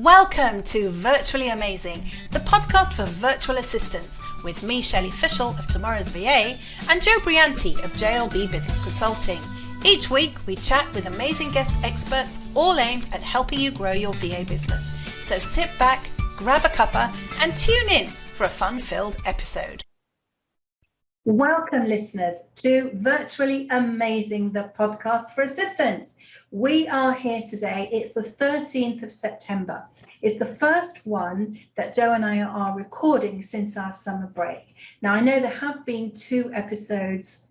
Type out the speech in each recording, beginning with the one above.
Welcome to Virtually Amazing, the podcast for virtual assistants with me, Shelley Fishel of Tomorrow's VA and Joe Brianti of JLB Business Consulting. Each week we chat with amazing guest experts, all aimed at helping you grow your VA business. So sit back, grab a cuppa and tune in for a fun-filled episode. Welcome listeners to Virtually Amazing, the podcast for assistants. We are here today. It's the 13th of September. It's the first one that Joe and I are recording since our summer break. Now, I know there have been 2 episodes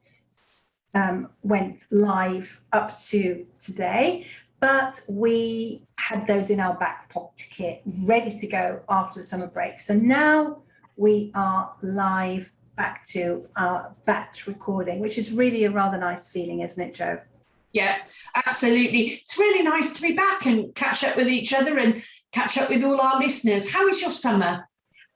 went live up to today, but we had those in our back pocket ready to go after the summer break. So now we are live back to our batch recording, which is really a rather nice feeling, isn't it, Joe? Yeah, absolutely. It's really nice to be back and catch up with each other and catch up with all our listeners. How was your summer?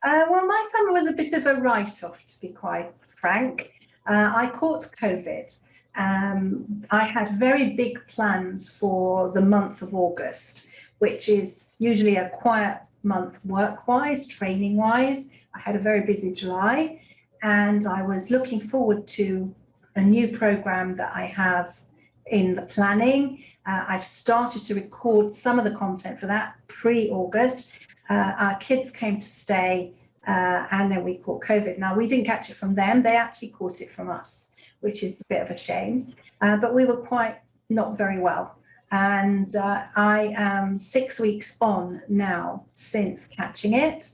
Well, my summer was a bit of a write-off, to be quite frank. I caught COVID. I had very big plans for the month of August, which is usually a quiet month work-wise, training-wise. I had a very busy July, and I was looking forward to a new program that I have in the planning. I've started to record some of the content for that pre-August. Our kids came to stay and then we caught COVID. Now, we didn't catch it from them. They actually caught it from us, which is a bit of a shame. But we were quite not very well. And I am 6 weeks on now since catching it.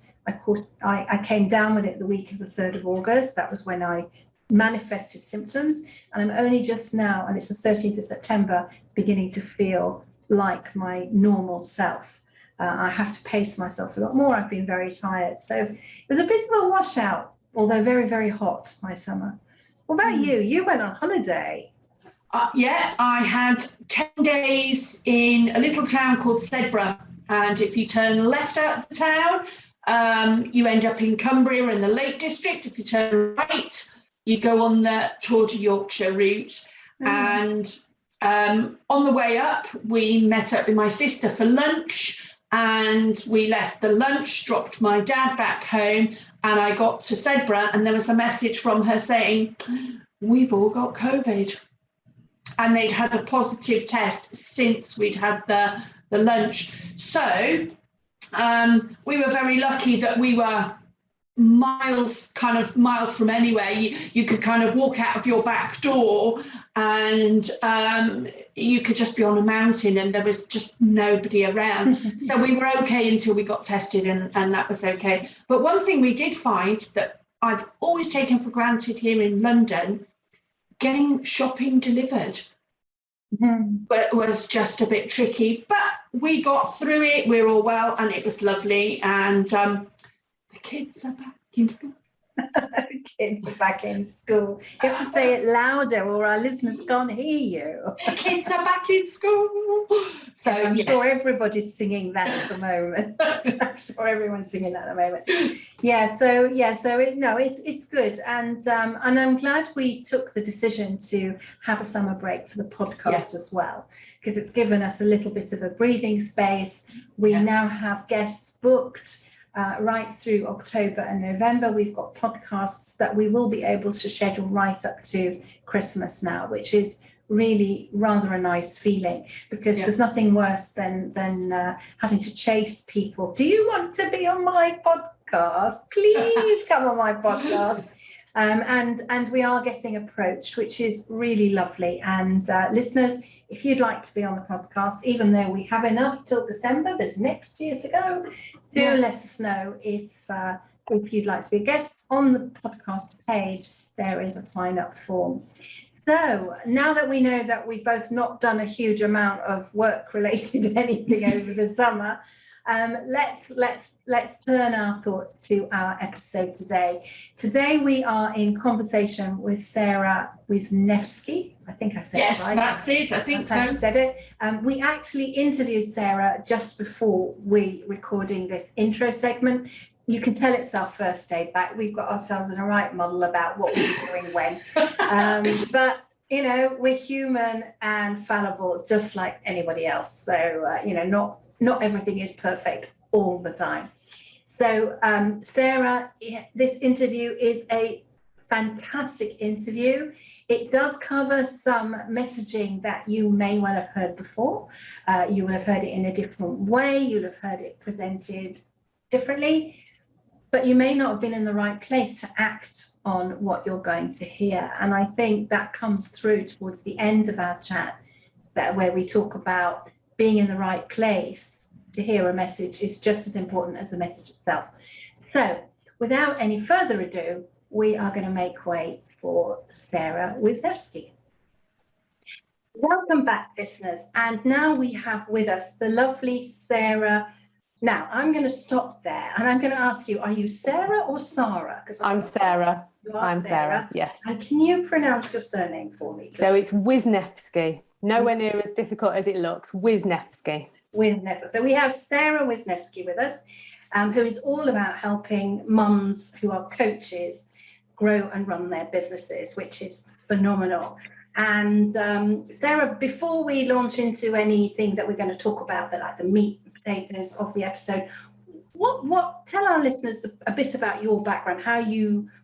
I came down with it the week of the 3rd of August. That was when I manifested symptoms, and I'm only just now, and it's the 13th of September, beginning to feel like my normal self. I have to pace myself a lot more. I've been very tired. So it was a bit of a washout, although very, very hot, my summer. What about you? You went on holiday. Yeah, I had 10 days in a little town called Sedbergh, and if you turn left out of the town, you end up in Cumbria in the Lake District. If you turn right, you go on the Tour to Yorkshire route. And on the way up, we met up with my sister for lunch, and we left the lunch, dropped my dad back home, and I got to Sedbergh, and there was a message from her saying, "We've all got COVID." And they'd had a positive test since we'd had the lunch. So we were very lucky that we were miles from anywhere. You could kind of walk out of your back door and you could just be on a mountain and there was just nobody around. So we were okay until we got tested and that was okay. But one thing we did find that I've always taken for granted here in London, getting shopping delivered. But it was just a bit tricky, but we got through it. We're all well and it was lovely. And the kids are back in school. Kids are back in school. You have to say it louder or our listeners can't hear you. The kids are back in school. So I'm yes. sure everybody's singing that at the moment. I'm sure everyone's singing that at the moment. It's good. And I'm glad we took the decision to have a summer break for the podcast as well, because it's given us a little bit of a breathing space. We now have guests booked right through October and November. We've got podcasts that we will be able to schedule right up to Christmas now, which is really rather a nice feeling, because there's nothing worse than having to chase people. Do you want to be on my podcast? Please come on my podcast. And we are getting approached, which is really lovely. And listeners, if you'd like to be on the podcast, even though we have enough till December, there's next year to go, let us know if you'd like to be a guest. On the podcast page, there is a sign-up form. So now that we know that we've both not done a huge amount of work-related anything over the summer, let's turn our thoughts to our episode today. Today we are in conversation with Sara Wisniewski. I think I said it right. Yes, that's it. I think so. I said it. We actually interviewed Sara just before we recording this intro segment. You can tell it's our first day back. We've got ourselves in a right muddle about what we're doing when. But we're human and fallible, just like anybody else. So not everything is perfect all the time. So Sara, this interview is a fantastic interview. It does cover some messaging that you may well have heard before. You will have heard it in a different way. You'll have heard it presented differently, but you may not have been in the right place to act on what you're going to hear. And I think that comes through towards the end of our chat, where we talk about being in the right place to hear a message is just as important as the message itself. So without any further ado, we are going to make way for Sara Wisniewski. Welcome back, listeners. And now we have with us the lovely Sara. Now, I'm going to stop there and I'm going to ask you, are you Sara or Sara? Because I'm Sara. I'm Sara, yes. And can you pronounce your surname for me? So it's Wisniewski. Nowhere near as difficult as it looks. Wisniewski. Wisniewski. So we have Sara Wisniewski with us, who is all about helping mums who are coaches grow and run their businesses, which is phenomenal. And Sara, before we launch into anything that we're going to talk about, like the meat and potatoes of the episode, what tell our listeners a bit about your background,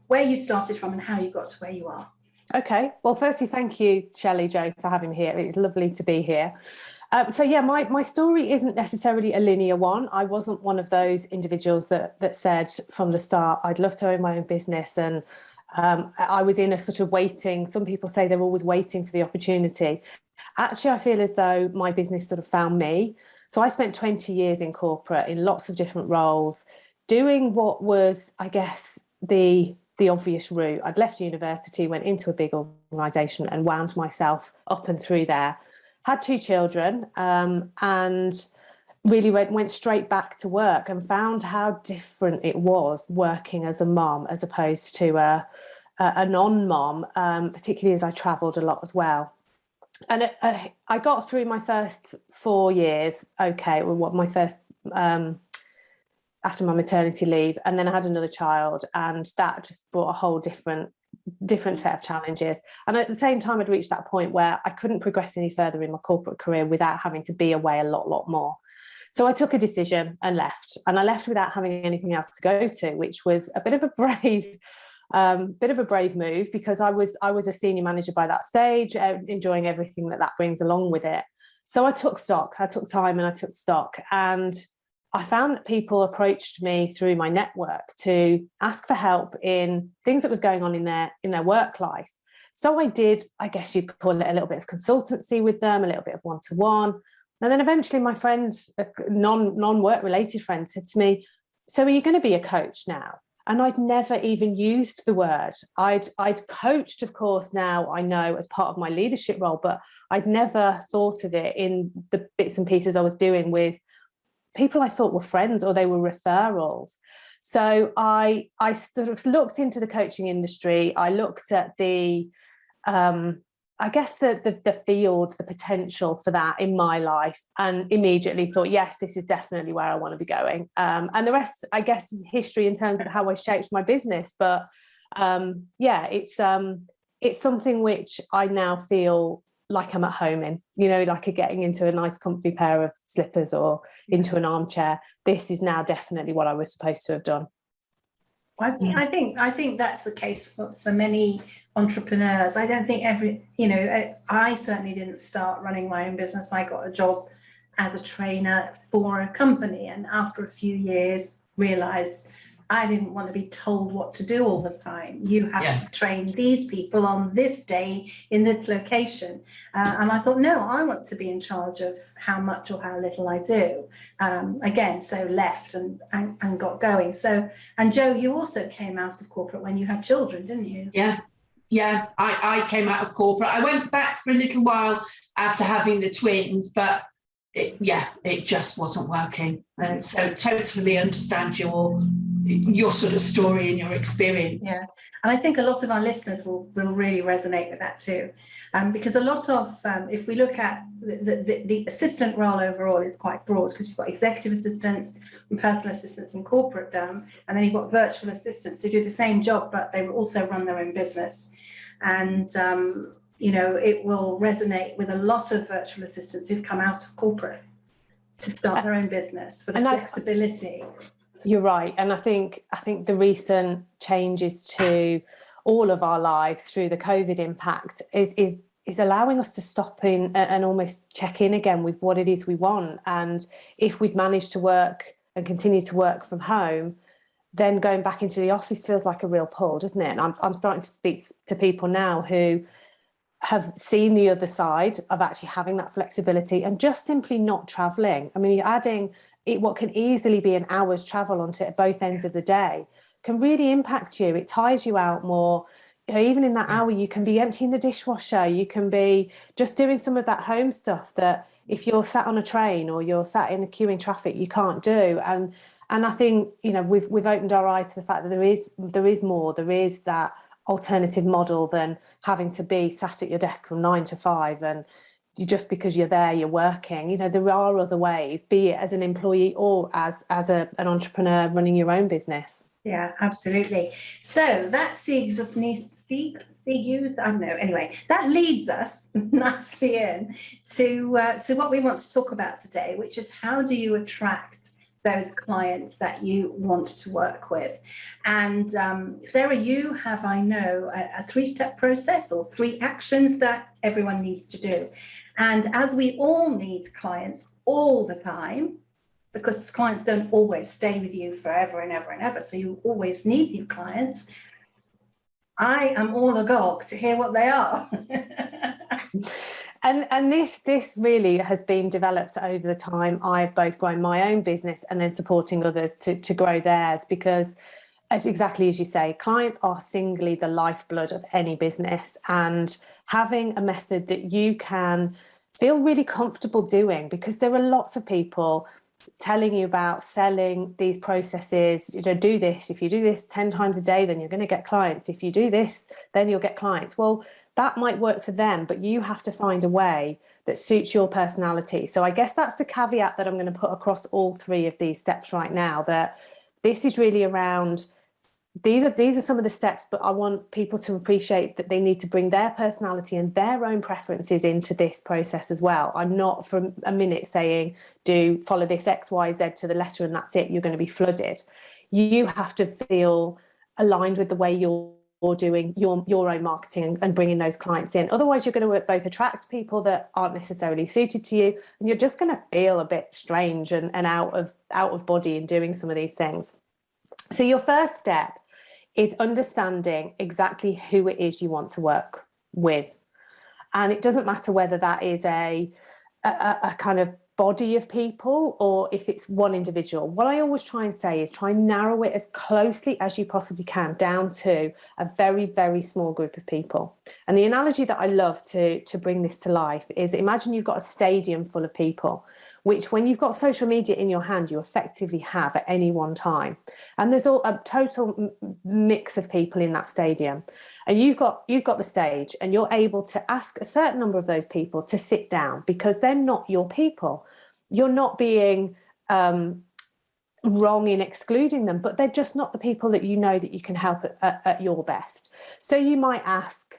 where you started from and how you got to where you are. Okay. Well, firstly, thank you, Shelley Jo, for having me here. It's lovely to be here. So yeah, my story isn't necessarily a linear one. I wasn't one of those individuals that said from the start, I'd love to own my own business. And I was in a sort of waiting. Some people say they're always waiting for the opportunity. Actually, I feel as though my business sort of found me. So I spent 20 years in corporate in lots of different roles, doing what was, I guess, the obvious route. I'd left university, went into a big organisation and wound myself up and through there. Had 2 children and really went straight back to work and found how different it was working as a mum as opposed to a non-mum, particularly as I travelled a lot as well. And I got through my first 4 years, my first after my maternity leave, and then I had another child, and that just brought a whole different set of challenges. And at the same time, I'd reached that point where I couldn't progress any further in my corporate career without having to be away a lot more. So I took a decision and left, and I left without having anything else to go to, which was a bit of a brave move, because I was a senior manager by that stage, enjoying everything that brings along with it. So I took stock. I took time and I took stock, and I found that people approached me through my network to ask for help in things that was going on in their work life. So I did, I guess you'd call it a little bit of consultancy with them, a little bit of one-to-one. And then eventually my friend, a non-work related friend, said to me, so are you going to be a coach now? And I'd never even used the word. I'd coached, of course, now I know as part of my leadership role, but I'd never thought of it in the bits and pieces I was doing with people I thought were friends, or they were referrals. So I sort of looked into the coaching industry. I looked at the field, the potential for that in my life, and immediately thought, yes, this is definitely where I want to be going. And the rest, I guess, is history in terms of how I shaped my business. But it's something which I now feel like I'm at home in, like getting into a nice comfy pair of slippers or into an armchair. This is now definitely what I was supposed to have done. I think that's the case for many entrepreneurs. I don't think I certainly didn't start running my own business. I got a job as a trainer for a company, and after a few years realized I didn't want to be told what to do all the time. You have to train these people on this day in this location. And I thought, no, I want to be in charge of how much or how little I do. So left and got going. So, and Jo, you also came out of corporate when you had children, didn't you? Yeah, I came out of corporate. I went back for a little while after having the twins, but it just wasn't working. And so totally understand your sort of story and your experience. Yeah, and I think a lot of our listeners will really resonate with that too, because a lot of if we look at the assistant role overall is quite broad, because you've got executive assistant and personal assistants in corporate, and then you've got virtual assistants who do the same job, but they will also run their own business. And it will resonate with a lot of virtual assistants who've come out of corporate. to start their own business, for the flexibility. You're right. And I think the recent changes to all of our lives through the COVID impact is allowing us to stop in and almost check in again with what it is we want. And if we'd managed to work and continue to work from home, then going back into the office feels like a real pull, doesn't it? And I'm starting to speak to people now who have seen the other side of actually having that flexibility and just simply not traveling. I mean, you're adding what can easily be an hour's travel onto both ends of the day can really impact you. It tires you out more. You know, even in that hour, you can be emptying the dishwasher. You can be just doing some of that home stuff that if you're sat on a train or you're sat in a queue in traffic, you can't do. And I think, you know, we've opened our eyes to the fact that there is more. There is that alternative model than having to be sat at your desk from 9 to 5 and just because you're there, you're working. You know, there are other ways, be it as an employee or as an entrepreneur running your own business. Yeah, absolutely. So that sees us anyway, that leads us nicely in to what we want to talk about today, which is how do you attract those clients that you want to work with. And Sarah, you have, I know, a 3-step process or 3 actions that everyone needs to do. And as we all need clients all the time, because clients don't always stay with you forever and ever and ever, so you always need new clients, I am all agog to hear what they are. And this really has been developed over the time I've both grown my own business and then supporting others to grow theirs, because exactly as you say, clients are singly the lifeblood of any business, and having a method that you can feel really comfortable doing, because there are lots of people telling you about selling these processes. You know, do this. If you do this 10 times a day, then you're going to get clients. If you do this, then you'll get clients. Well, that might work for them, but you have to find a way that suits your personality. So I guess that's the caveat that I'm going to put across all 3 of these steps right now, that this is really around, these are some of the steps, but I want people to appreciate that they need to bring their personality and their own preferences into this process as well. I'm not for a minute saying, do follow this X, Y, Z to the letter and that's it, you're going to be flooded. You have to feel aligned with the way you're doing your own marketing and bringing those clients in. Otherwise, you're going to both attract people that aren't necessarily suited to you, and you're just going to feel a bit strange and out of body in doing some of these things. So your first step is understanding exactly who it is you want to work with. And it doesn't matter whether that is a kind of body of people or if it's one individual. What I always try and say is try and narrow it as closely as you possibly can down to a very, very small group of people. And the analogy that I love to bring this to life is, imagine you've got a stadium full of people, which when you've got social media in your hand, you effectively have at any one time. And there's all a total mix of people in that stadium. And you've got the stage, and you're able to ask a certain number of those people to sit down, because they're not your people. You're not being wrong in excluding them, but they're just not the people that you know that you can help at your best. So you might ask,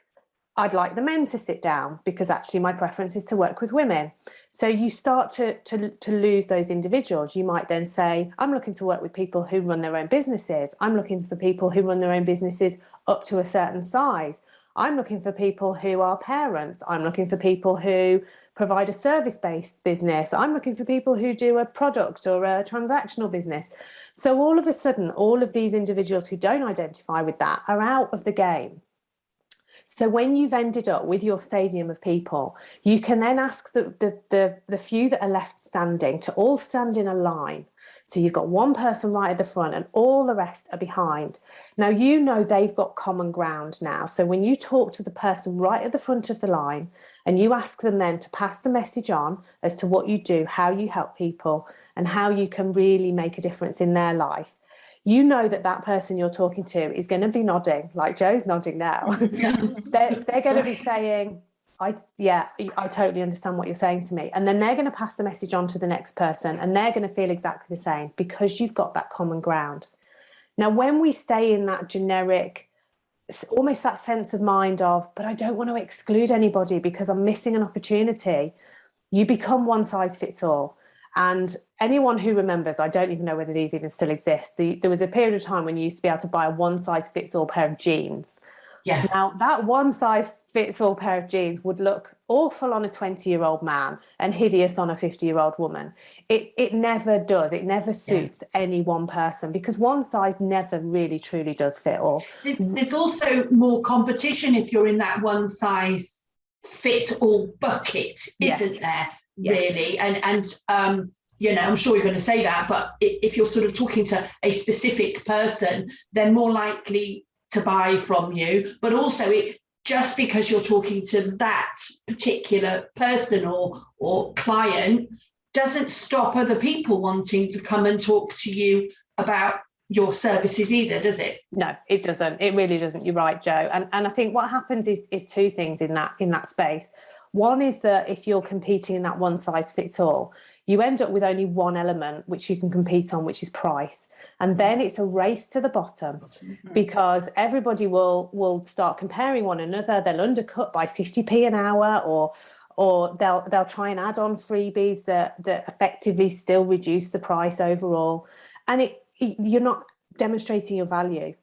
I'd like the men to sit down because actually my preference is to work with women. So you start to lose those individuals. You might then say, I'm looking to work with people who run their own businesses. I'm looking for people who run their own businesses up to a certain size. I'm looking for people who are parents. I'm looking for people who provide a service-based business. I'm looking for people who do a product or a transactional business. So all of a sudden, all of these individuals who don't identify with that are out of the game. So when you've ended up with your stadium of people, you can then ask the few that are left standing to all stand in a line. So you've got one person right at the front and all the rest are behind. Now, you know they've got common ground now. So when you talk to the person right at the front of the line and you ask them then to pass the message on as to what you do, how you help people and how you can really make a difference in their life, you know that person you're talking to is going to be nodding, like Joe's nodding now. They're going to be saying, I totally understand what you're saying to me. And then they're going to pass the message on to the next person, and they're going to feel exactly the same because you've got that common ground. Now, when we stay in that generic, almost that sense of mind of, but I don't want to exclude anybody because I'm missing an opportunity, you become one size fits all. And anyone who remembers, I don't even know whether these even still exist. There was a period of time when you used to be able to buy a one-size-fits-all pair of jeans. Yeah. Now, that one-size-fits-all pair of jeans would look awful on a 20-year-old man and hideous on a 50-year-old woman. It never does. It never suits any one person, because one size never really truly does fit all. There's also more competition if you're in that one size fits all bucket, isn't there? Really? And you know, I'm sure you're going to say that, but if you're sort of talking to a specific person, they're more likely to buy from you. But also, just because you're talking to that particular person or client doesn't stop other people wanting to come and talk to you about your services either, does it? No, it doesn't. It really doesn't. You're right, Joe. And I think what happens is two things in that space. One is that if you're competing in that one size fits all, you end up with only one element which you can compete on, which is price. And then it's a race to the bottom, because everybody will start comparing one another. They'll undercut by 50p an hour, or they'll try and add on freebies that effectively still reduce the price overall. And you're not demonstrating your value.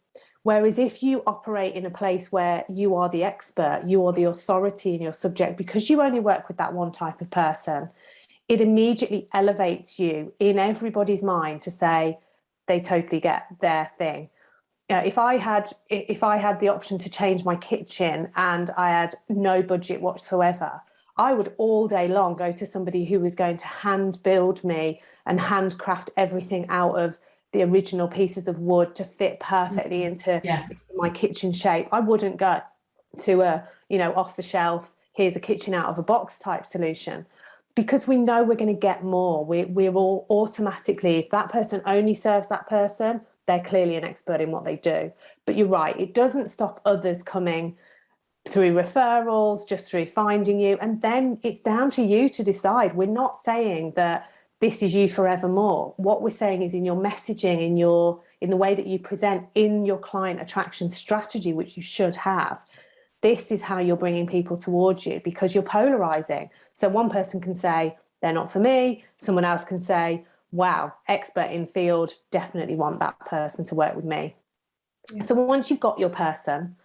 Whereas if you operate in a place where you are the expert, you are the authority in your subject, because you only work with that one type of person, it immediately elevates you in everybody's mind to say they totally get their thing. If I had the option to change my kitchen and I had no budget whatsoever, I would all day long go to somebody who was going to hand build me and handcraft everything out of the original pieces of wood to fit perfectly into my kitchen shape. I wouldn't go to a, off the shelf, here's a kitchen out of a box type solution, because we know we're going to get more. We're all automatically, if that person only serves that person, they're clearly an expert in what they do. But you're right, it doesn't stop others coming through referrals, just through finding you. And then it's down to you to decide. We're not saying that this is you forevermore. What we're saying is in your messaging, in the way that you present, in your client attraction strategy, which you should have, this is how you're bringing people towards you, because you're polarizing. So one person can say, they're not for me. Someone else can say, wow, expert in field, definitely want that person to work with me. Yeah. So once you've got your person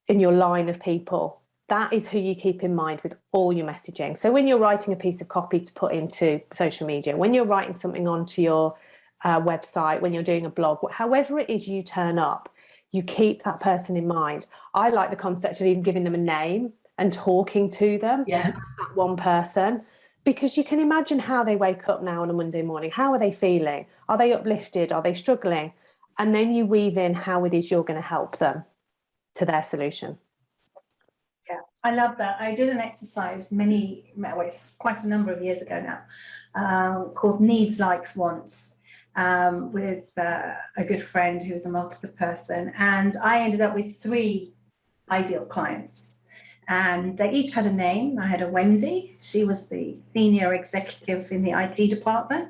in your line of people, that is who you keep in mind with all your messaging. So when you're writing a piece of copy to put into social media, when you're writing something onto your website, when you're doing a blog, however it is you turn up, you keep that person in mind. I like the concept of even giving them a name and talking to them as that one person, because you can imagine how they wake up now on a Monday morning. How are they feeling? Are they uplifted? Are they struggling? And then you weave in how it is you're going to help them to their solution. Yeah, I love that. I did an exercise quite a number of years ago now, called Needs, Likes, Wants, with a good friend who was a marketer person. And I ended up with 3 ideal clients. And they each had a name. I had a Wendy. She was the senior executive in the IT department.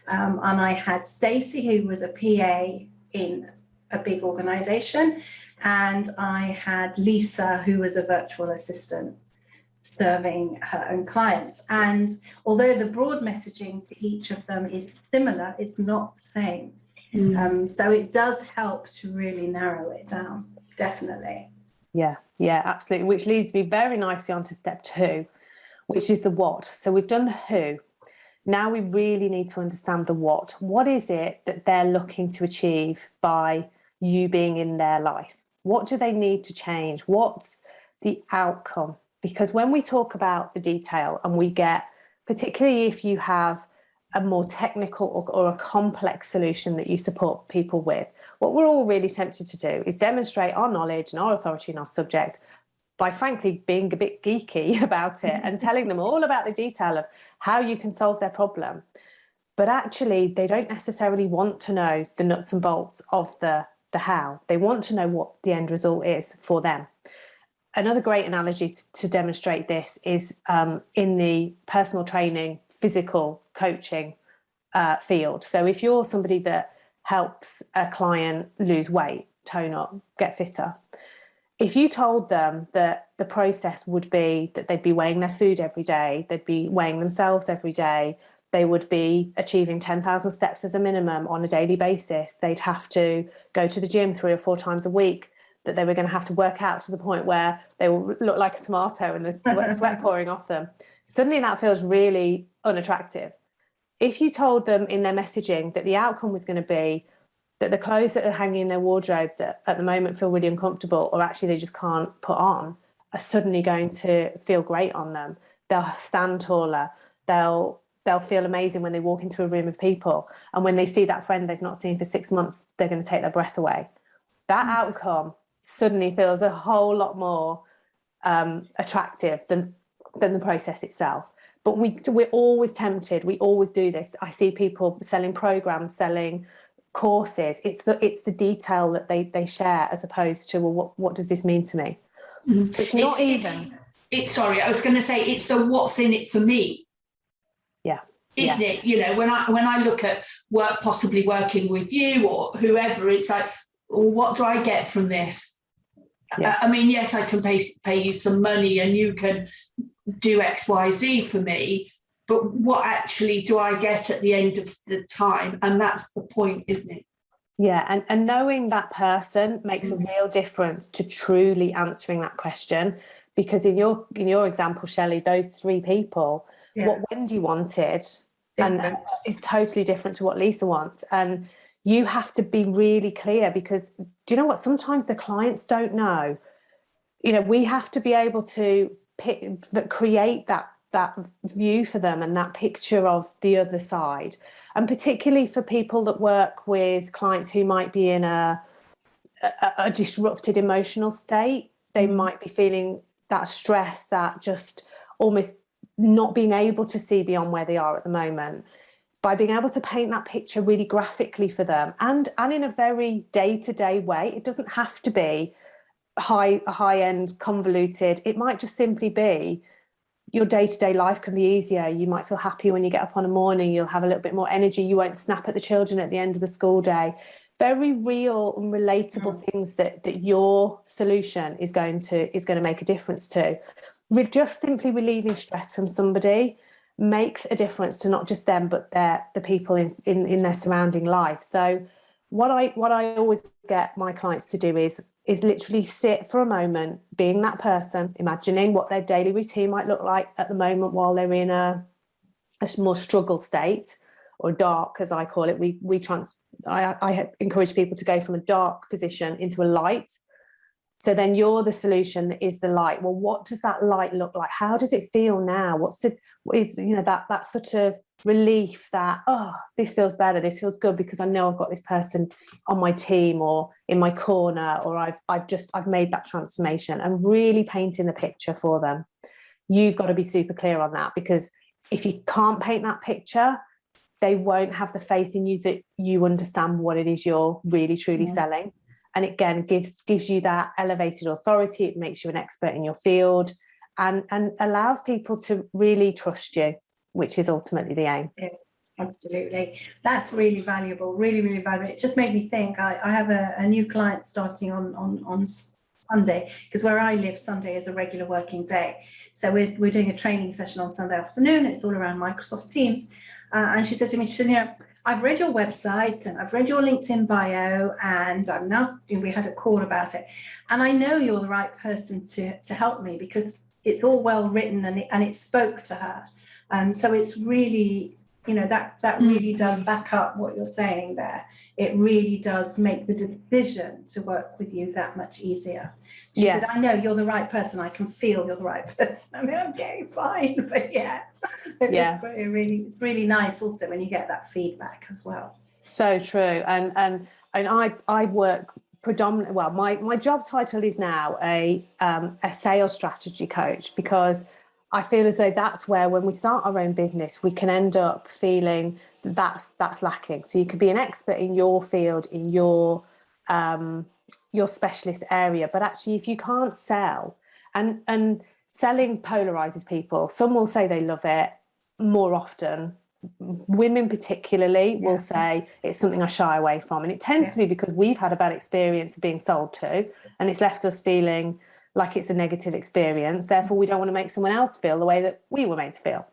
And I had Stacey, who was a PA in a big organization. And I had Lisa, who was a virtual assistant serving her own clients. And although the broad messaging to each of them is similar, it's not the same. So it does help to really narrow it down, definitely. Yeah, absolutely. Which leads me very nicely on to step 2, which is the what. So we've done the who. Now we really need to understand the what. What is it that they're looking to achieve by you being in their life? What do they need to change? What's the outcome? Because when we talk about the detail, and we get, particularly if you have a more technical or a complex solution that you support people with, what we're all really tempted to do is demonstrate our knowledge and our authority in our subject by frankly being a bit geeky about it and telling them all about the detail of how you can solve their problem. But actually, they don't necessarily want to know the nuts and bolts of the how. They want to know what the end result is for them. Another great analogy to demonstrate this is in the personal training, physical coaching field. So if you're somebody that helps a client lose weight, tone up, get fitter, if you told them that the process would be that they'd be weighing their food every day, they'd be weighing themselves every day, they would be achieving 10,000 steps as a minimum on a daily basis. They'd have to go to the gym 3 or 4 times a week, that they were going to have to work out to the point where they will look like a tomato and there's sweat pouring off them. Suddenly that feels really unattractive. If you told them in their messaging that the outcome was going to be that the clothes that are hanging in their wardrobe that at the moment feel really uncomfortable, or actually they just can't put on, are suddenly going to feel great on them. They'll stand taller. They'll feel amazing when they walk into a room of people. And when they see that friend they've not seen for 6 months, they're going to take their breath away. That outcome suddenly feels a whole lot more attractive than the process itself. But we're always tempted. We always do this. I see people selling programs, selling courses. It's the detail that they share, as opposed to, well, what does this mean to me? So it's not even. Sorry, I was going to say it's the what's in it for me. Yeah. Isn't it? You know, when I look at work, possibly working with you or whoever, it's like, well, what do I get from this? Yeah. I mean, yes, I can pay you some money and you can do X, Y, Z for me, but what actually do I get at the end of the time? And that's the point, isn't it? Yeah, and knowing that person makes a real difference to truly answering that question. Because in your example, Shelley, those 3 people, what Wendy wanted and is totally different to what Lisa wants. And you have to be really clear, because do you know what? Sometimes the clients don't know. You know, we have to be able to create that view for them and that picture of the other side. And particularly for people that work with clients who might be in a disrupted emotional state, they might be feeling that stress, that just almost not being able to see beyond where they are at the moment. By being able to paint that picture really graphically for them and in a very day-to-day way, it doesn't have to be high-end, convoluted. It might just simply be your day-to-day life can be easier. You might feel happy when you get up on a morning. You'll have a little bit more energy. You won't snap at the children at the end of the school day. Very real and relatable things that your solution is going to make a difference to. We're just simply relieving stress from somebody makes a difference to not just them, but the people in their surrounding life. So what I always get my clients to do is literally sit for a moment, being that person, imagining what their daily routine might look like at the moment while they're in a more struggle state, or dark, as I call it. I encourage people to go from a dark position into a light. So then you're the solution that is the light. Well, what does that light look like? How does it feel now? That sort of relief that, oh, this feels better, this feels good, because I know I've got this person on my team or in my corner, or I've made that transformation, and really painting the picture for them. You've got to be super clear on that, because if you can't paint that picture, they won't have the faith in you that you understand what it is you're really truly selling. And again, gives you that elevated authority. It makes you an expert in your field, and allows people to really trust you, which is ultimately the aim. Yeah, absolutely. That's really valuable, really, really valuable. It just made me think, I have a new client starting on Sunday, because where I live, Sunday is a regular working day. So we're doing a training session on Sunday afternoon. It's all around Microsoft Teams. And she said to me, I've read your website and I've read your LinkedIn bio, and we had a call about it. And I know you're the right person to help me, because it's all well written and it spoke to her. So it's really, that really does back up what you're saying there. It really does make the decision to work with you that much easier. She said, I know you're the right person. I can feel you're the right person. I mean, okay, fine. But it's really nice also when you get that feedback as well. So true. And I work predominantly, well, my job title is now a sales strategy coach, because I feel as though that's where, when we start our own business, we can end up feeling that's lacking. So you could be an expert in your field, in your specialist area, but actually if you can't sell, and selling polarizes people. Some will say they love it. More often, women particularly will say it's something I shy away from, and it tends to be because we've had a bad experience of being sold to, and it's left us feeling like it's a negative experience. Therefore, we don't want to make someone else feel the way that we were made to feel.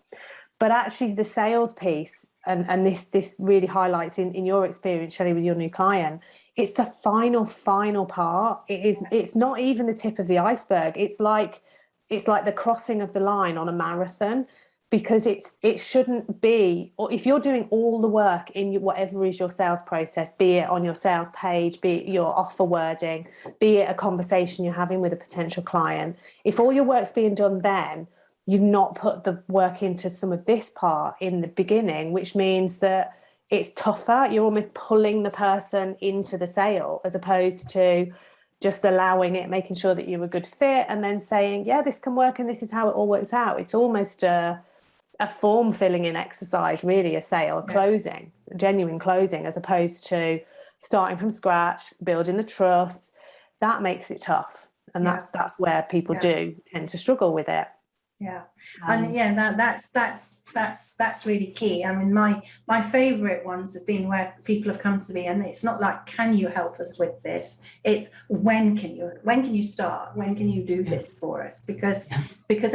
But actually the sales piece, and this really highlights in your experience, Shelley, with your new client, it's the final part. It's not even the tip of the iceberg. It's like the crossing of the line on a marathon, because it shouldn't be, or if you're doing all the work in whatever is your sales process, be it on your sales page, be it your offer wording, be it a conversation you're having with a potential client, if all your work's being done then, you've not put the work into some of this part in the beginning, which means that it's tougher. You're almost pulling the person into the sale, as opposed to just allowing it, making sure that you're a good fit, and then saying, yeah, this can work and this is how it all works out. It's almost a form filling in exercise, really, a sale, closing, genuine closing, as opposed to starting from scratch, building the trust. That makes it tough. And that's where people do tend to struggle with it. Yeah, and that's really key. I mean, my favourite ones have been where people have come to me, and it's not like, can you help us with this? It's when can you start? When can you do this for us? Because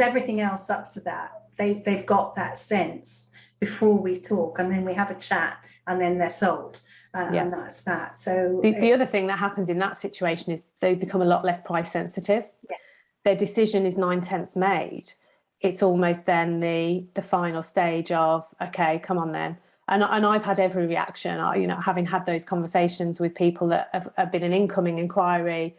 everything else up to that, they've got that sense before we talk, and then we have a chat, and then they're sold. And that's that. So the other thing that happens in that situation is they become a lot less price sensitive. Yes. Their decision is 9/10 made. It's almost then the final stage of, okay, come on then. And I've had every reaction, having had those conversations with people that have been an incoming inquiry.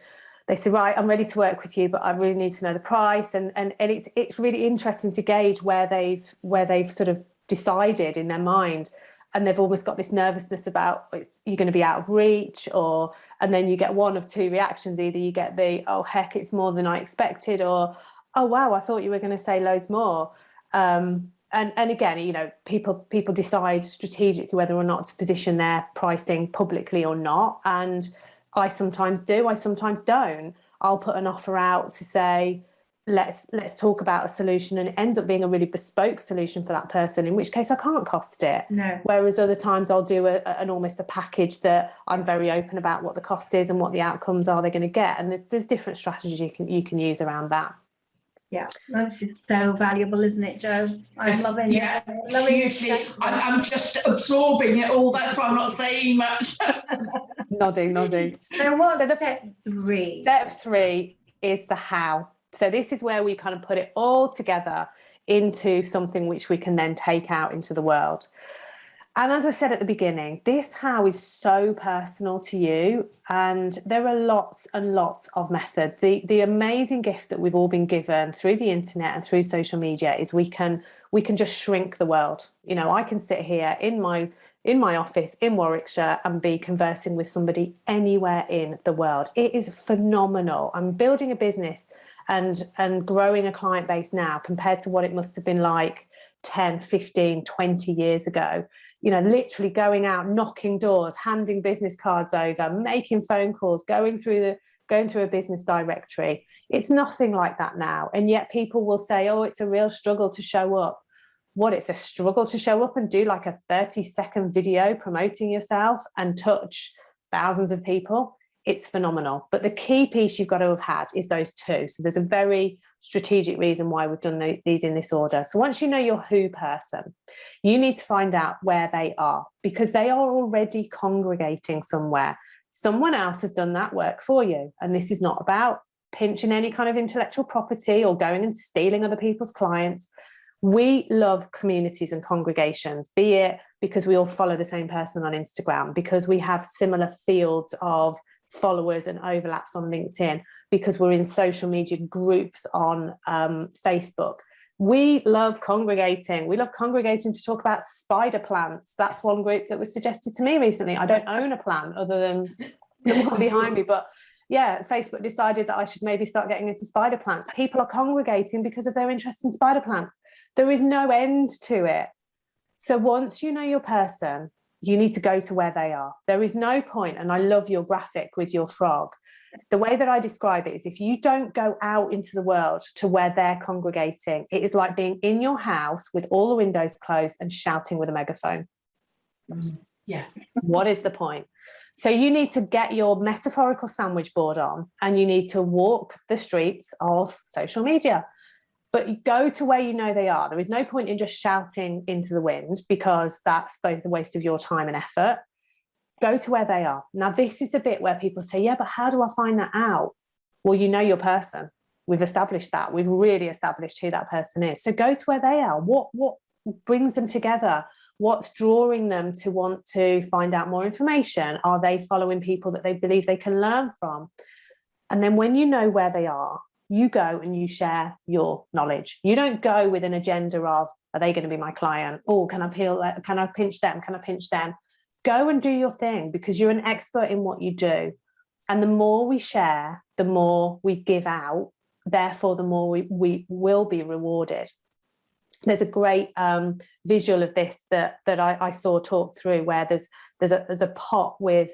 They say, right, I'm ready to work with you, but I really need to know the price. And it's really interesting to gauge where they've sort of decided in their mind. And they've almost got this nervousness about, you're going to be out of reach, and then you get one of two reactions. Either you get the, oh, heck, it's more than I expected, or, oh, wow, I thought you were going to say loads more. And again, people decide strategically whether or not to position their pricing publicly or not. And I sometimes do, I sometimes don't. I'll put an offer out to say, let's talk about a solution, and it ends up being a really bespoke solution for that person, in which case I can't cost it. No. Whereas other times I'll do an almost a package that I'm very open about what the cost is and what the outcomes are they're going to get. And there's different strategies you can use around that. Yeah, this is so valuable, isn't it, Jo? I'm loving it. Hugely. I'm just absorbing it all. That's why I'm not saying much. Nodding. So what's step 3? Step 3 is the how. So this is where we kind of put it all together into something which we can then take out into the world. And as I said at the beginning, this how is so personal to you, and there are lots and lots of methods. The amazing gift that we've all been given through the internet and through social media is we can just shrink the world. I can sit here in my office in Warwickshire and be conversing with somebody anywhere in the world. It is phenomenal. I'm building a business and growing a client base now compared to what it must have been like 10, 15, 20 years ago. Literally going out, knocking doors, handing business cards over, making phone calls, going through a business directory. It's nothing like that now. And yet people will say, oh, it's a real struggle to show up. What, it's a struggle to show up and do like a 30-second video promoting yourself and touch thousands of people? It's phenomenal. But the key piece you've got to have had is those two. So there's a very strategic reason why we've done these in this order. So once you know your who person, you need to find out where they are, because they are already congregating somewhere. Someone else has done that work for you. And this is not about pinching any kind of intellectual property or going and stealing other people's clients. We love communities and congregations, be it because we all follow the same person on Instagram, because we have similar fields of followers and overlaps on LinkedIn, because we're in social media groups on Facebook. We love congregating. We love congregating to talk about spider plants. That's one group that was suggested to me recently. I don't own a plant other than the one behind me, but yeah, Facebook decided that I should maybe start getting into spider plants. People are congregating because of their interest in spider plants. There is no end to it. So once you know your person, you need to go to where they are. There is no point, and I love your graphic with your frog. The way that I describe it is, if you don't go out into the world to where they're congregating, it is like being in your house with all the windows closed and shouting with a megaphone. Yeah. What is the point? So you need to get your metaphorical sandwich board on, and you need to walk the streets of social media. But go to where you know they are. There is no point in just shouting into the wind, because that's both a waste of your time and effort. Go to where they are. Now, this is the bit where people say, yeah, but how do I find that out? Well, you know your person. We've established that. We've really established who that person is. So go to where they are. What brings them together? What's drawing them to want to find out more information? Are they following people that they believe they can learn from? And then when you know where they are, you go and you share your knowledge. You don't go with an agenda of, are they going to be my client? Oh, can I pinch them? Can I pinch them? Go and do your thing, because you're an expert in what you do. And the more we share, the more we give out. Therefore, the more we will be rewarded. There's a great visual of this that I saw talked through, where there's a pot with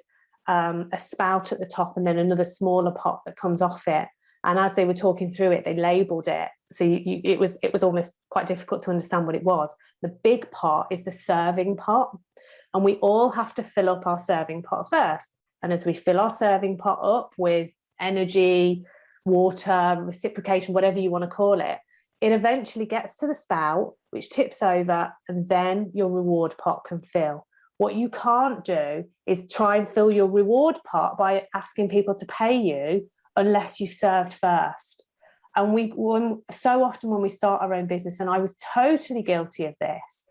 a spout at the top and then another smaller pot that comes off it. And as they were talking through it, they labelled it. So it was almost quite difficult to understand what it was. The big pot is the serving pot. And we all have to fill up our serving pot first. And as we fill our serving pot up with energy, water, reciprocation, whatever you want to call it, it eventually gets to the spout, which tips over, and then your reward pot can fill. What you can't do is try and fill your reward pot by asking people to pay you unless you've served first. And so often when we start our own business, and I was totally guilty of this,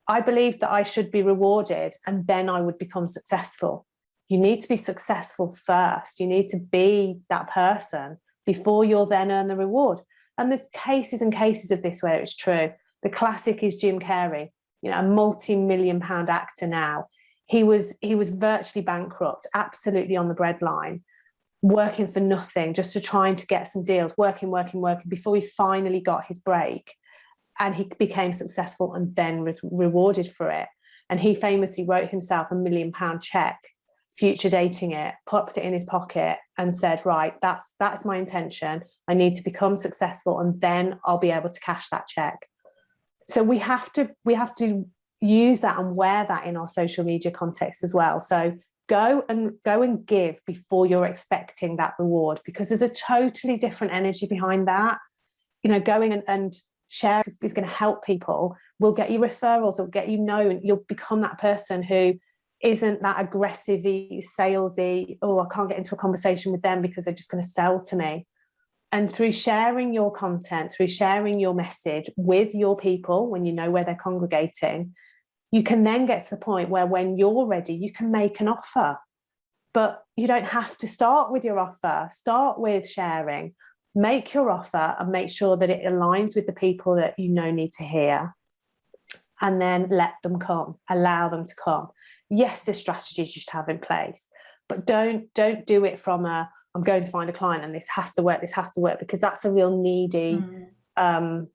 I believed that I should be rewarded and then I would become successful. You need to be successful first. You need to be that person before you'll then earn the reward. And there's cases and cases of this where it's true. The classic is Jim Carrey, a multi-million-pound actor now. He was virtually bankrupt, absolutely on the breadline, working for nothing, just to trying to get some deals, working before he finally got his break. And he became successful and then rewarded for it. And he famously wrote himself £1 million check, future dating it, popped it in his pocket and said, right, that's my intention. I need to become successful and then I'll be able to cash that check. So we have to use that and wear that in our social media context as well. So go and give before you're expecting that reward, because there's a totally different energy behind that. Going and share is going to help people, will get you referrals, will get you known. You'll become that person who isn't that aggressive, salesy, oh, I can't get into a conversation with them because they're just going to sell to me. And through sharing your content, through sharing your message with your people, when you know where they're congregating, you can then get to the point where when you're ready, you can make an offer. But you don't have to start with your offer. Start with sharing. Make your offer and make sure that it aligns with the people that you know need to hear. And then let them come. Allow them to come. Yes, there's strategies you should have in place, but don't do it from I'm going to find a client and this has to work, because that's a real needy, and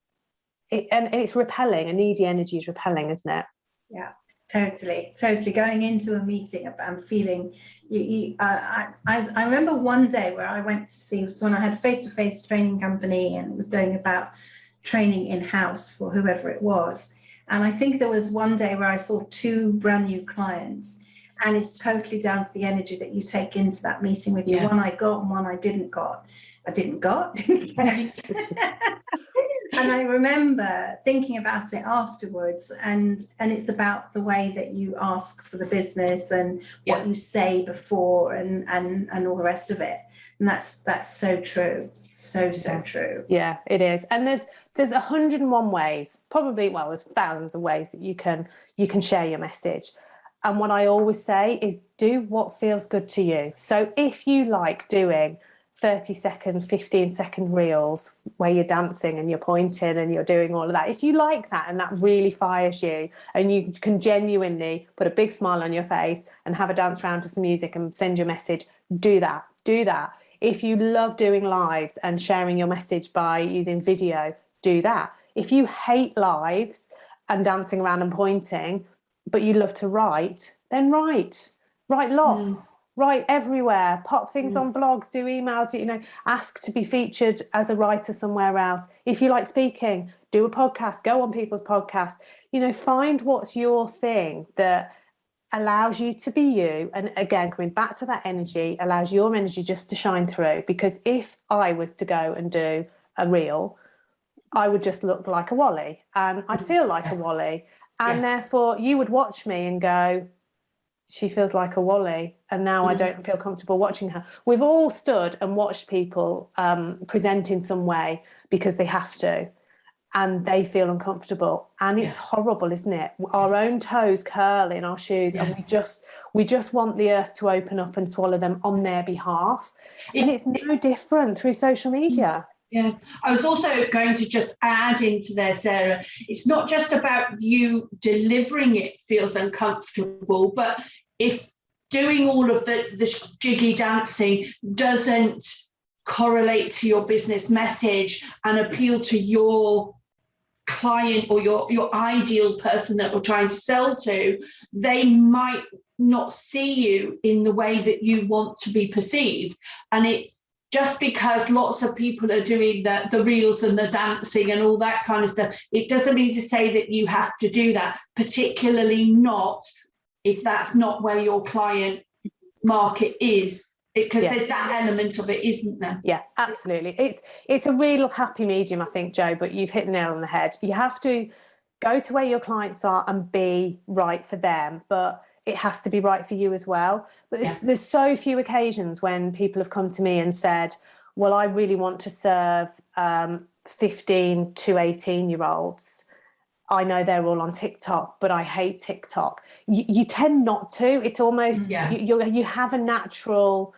it's repelling. A needy energy is repelling, isn't it? Yeah, totally. Going into a meeting and feeling, I remember one day where I went to see, was when I had a face-to-face training company and it was going about training in-house for whoever it was. And I think there was one day where I saw 2 brand new clients, and it's totally down to the energy that you take into that meeting with you. Yeah. One I got and one I didn't got. And I remember thinking about it afterwards, and it's about the way that you ask for the business and what you say before and all the rest of it. And that's so true. So true. Yeah, it is. And there's 101 ways, probably, well, there's thousands of ways that you can share your message. And what I always say is do what feels good to you. So if you like doing 30-second, 15-second reels where you're dancing and you're pointing and you're doing all of that, if you like that and that really fires you and you can genuinely put a big smile on your face and have a dance round to some music and send your message, do that. If you love doing lives and sharing your message by using video, do that. If you hate lives and dancing around and pointing, but you love to write, then write lots. Write everywhere, pop things on blogs, do emails, ask to be featured as a writer somewhere else. If you like speaking, do a podcast, go on people's podcasts, find what's your thing that allows you to be you. And again, coming back to that energy, allows your energy just to shine through. Because if I was to go and do a reel, I would just look like a Wally, and I'd feel like a Wally. And therefore you would watch me and go, she feels like a Wally, and now I don't feel comfortable watching her. We've all stood and watched people present in some way because they have to, and they feel uncomfortable, and it's horrible, isn't it? Our own toes curl in our shoes, and we just want the earth to open up and swallow them on their behalf. And it's no different through social media. Yeah, I was also going to just add into there, Sarah, it's not just about you delivering it feels uncomfortable, but if doing all of the jiggy dancing doesn't correlate to your business message and appeal to your client or your ideal person that we're trying to sell to, they might not see you in the way that you want to be perceived. And it's just because lots of people are doing the reels and the dancing and all that kind of stuff, it doesn't mean to say that you have to do that, particularly not if that's not where your client market is, because there's that element of it, isn't there? Yeah, absolutely. It's a real happy medium, I think, Jo, but you've hit the nail on the head. You have to go to where your clients are and be right for them, but it has to be right for you as well. But there's so few occasions when people have come to me and said, well, I really want to serve 15 to 18-year-olds. I know they're all on TikTok, but I hate TikTok. You tend not to. It's almost, you have a natural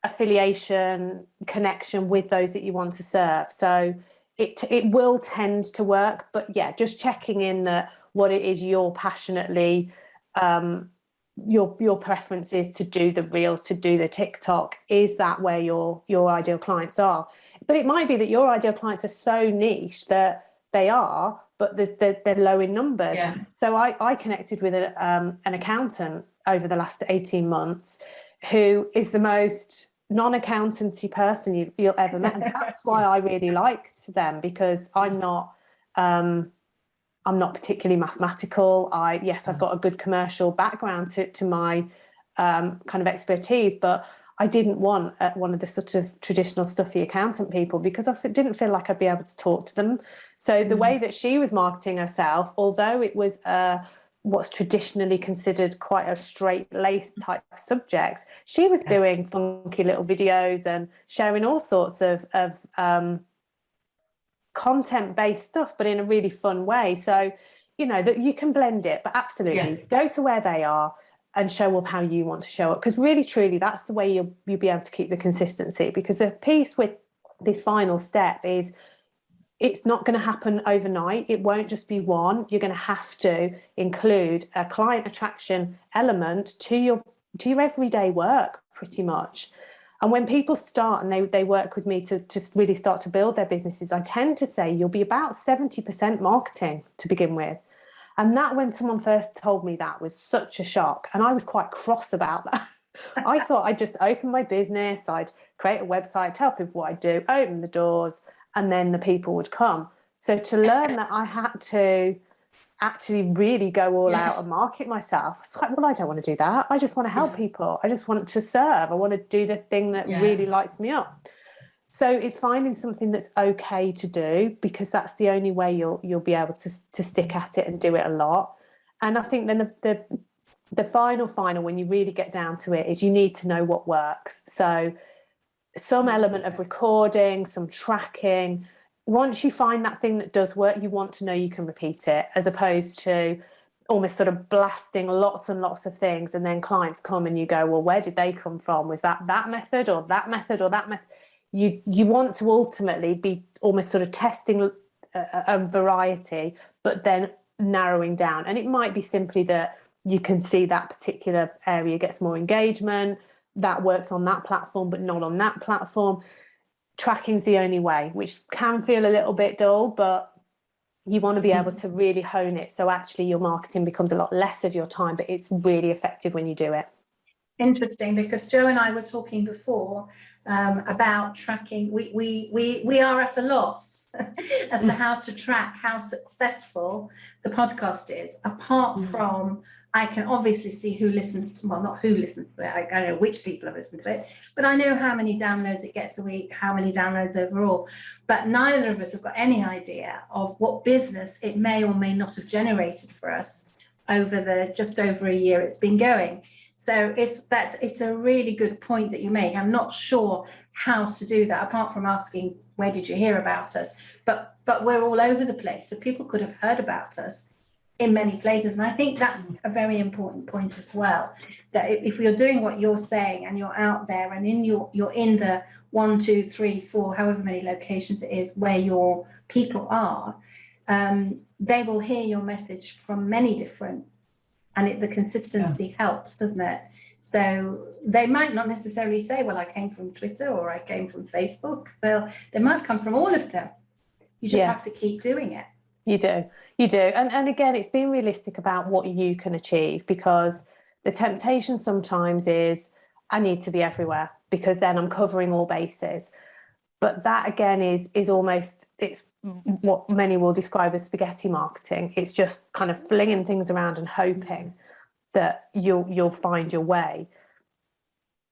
affiliation, connection with those that you want to serve. So it will tend to work. But just checking in that what it is you're passionately your preference is to do the reels, to do the TikTok. Is that where your ideal clients are? But it might be that your ideal clients are so niche that they are, but they're low in numbers. Yeah. So I connected with an accountant over the last 18 months who is the most non-accountancy person you'll ever met. And that's why I really liked them, because I'm not particularly mathematical. I've got a good commercial background to my kind of expertise, but I didn't want one of the sort of traditional stuffy accountant people, because I didn't feel like I'd be able to talk to them. So the way that she was marketing herself, although it was what's traditionally considered quite a straight-laced type subject, she was doing funky little videos and sharing all sorts of content-based stuff, but in a really fun way. So, that you can blend it, but absolutely go to where they are and show up how you want to show up, because really, truly, that's the way you'll be able to keep the consistency. Because the piece with this final step is it's not going to happen overnight. It won't just be one. You're going to have to include a client attraction element to your everyday work, pretty much. And when people start and they work with me to really start to build their businesses, I tend to say you'll be about 70% marketing to begin with. And that, when someone first told me that, was such a shock. And I was quite cross about that. I thought I'd just open my business, I'd create a website, tell people what I do, open the doors, and then the people would come. So to learn that I had to actually really go all out and market myself, it's like, well, I don't want to do that. I just want to help people. I just want to serve. I want to do the thing that really lights me up. So it's finding something that's okay to do, because that's the only way you'll be able to stick at it and do it a lot. And I think then the final, when you really get down to it, is you need to know what works. So some element of recording, some tracking. Once you find that thing that does work, you want to know you can repeat it, as opposed to almost sort of blasting lots and lots of things, and then clients come and you go, well, where did they come from? Was that method or that method or that method? You want to ultimately be almost sort of testing a variety, but then narrowing down. And it might be simply that you can see that particular area gets more engagement, that works on that platform, but not on that platform. Tracking's the only way, which can feel a little bit dull, but you want to be able to really hone it. So actually your marketing becomes a lot less of your time, but it's really effective when you do it. Interesting, because Jo and I were talking before about tracking. We are at a loss as to how to track how successful the podcast is, apart from I can obviously see who listens, well, not who listens to it, I know which people have listened to it, but I know how many downloads it gets a week, how many downloads overall. But neither of us have got any idea of what business it may or may not have generated for us over the just over a year it's been going. So it's a really good point that you make. I'm not sure how to do that, apart from asking, where did you hear about us? But we're all over the place, so people could have heard about us in many places. And I think that's a very important point as well, that if you're doing what you're saying and you're out there and you're in the 1, 2, 3, 4, however many locations it is where your people are, they will hear your message from many different, and the consistency helps, doesn't it? So they might not necessarily say, well, I came from Twitter or I came from Facebook. They might come from all of them. You just have to keep doing it. You do. And again, it's being realistic about what you can achieve, because the temptation sometimes is, I need to be everywhere because then I'm covering all bases. But that again is almost, it's what many will describe as spaghetti marketing. It's just kind of flinging things around and hoping that you'll find your way.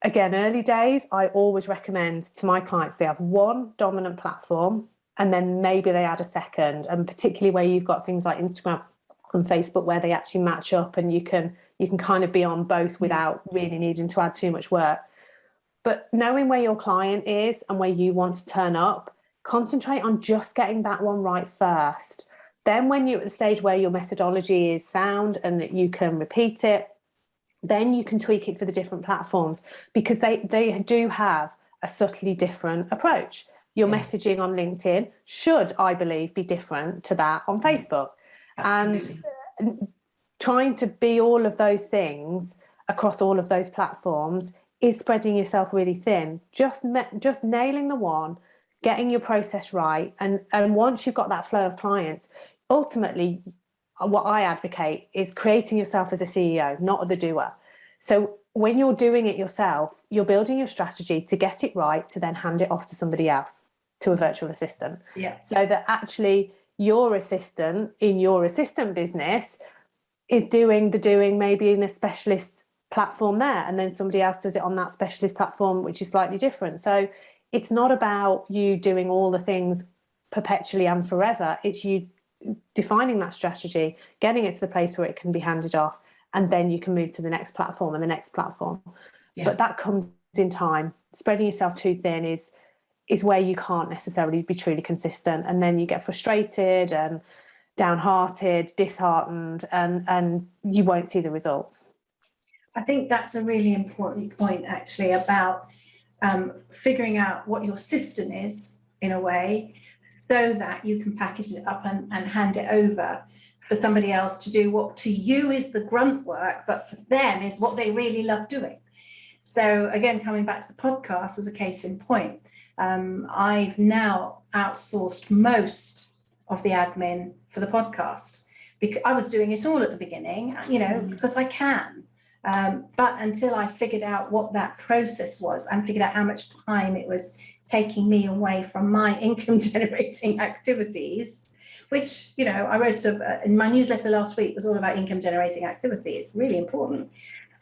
Again, early days, I always recommend to my clients they have one dominant platform, and then maybe they add a second, and particularly where you've got things like Instagram and Facebook where they actually match up and you can kind of be on both without really needing to add too much work. But knowing where your client is and where you want to turn up, concentrate on just getting that one right first. Then when you're at the stage where your methodology is sound and that you can repeat it, then you can tweak it for the different platforms, because they do have a subtly different approach. Your messaging on LinkedIn should, I believe, be different to that on Facebook. Absolutely. And trying to be all of those things across all of those platforms is spreading yourself really thin. Just nailing the one, getting your process right, and once you've got that flow of clients, ultimately what I advocate is creating yourself as a CEO, not the doer. So when you're doing it yourself, you're building your strategy to get it right, to then hand it off to somebody else, to a virtual assistant. Yeah. So that actually your assistant in your assistant business is doing maybe in a specialist platform there, and then somebody else does it on that specialist platform, which is slightly different. So it's not about you doing all the things perpetually and forever. It's you defining that strategy, getting it to the place where it can be handed off, and then you can move to the next platform and the next platform. Yeah. But that comes in time. Spreading yourself too thin is where you can't necessarily be truly consistent, and then you get frustrated and downhearted, disheartened, and you won't see the results. I think that's a really important point, actually, about figuring out what your system is in a way, so that you can package it up and hand it over for somebody else to do what to you is the grunt work, but for them is what they really love doing. So again, coming back to the podcast as a case in point, I've now outsourced most of the admin for the podcast, because I was doing it all at the beginning, because I can. But until I figured out what that process was and figured out how much time it was taking me away from my income generating activities, which, I wrote in my newsletter last week was all about income generating activity. It's really important.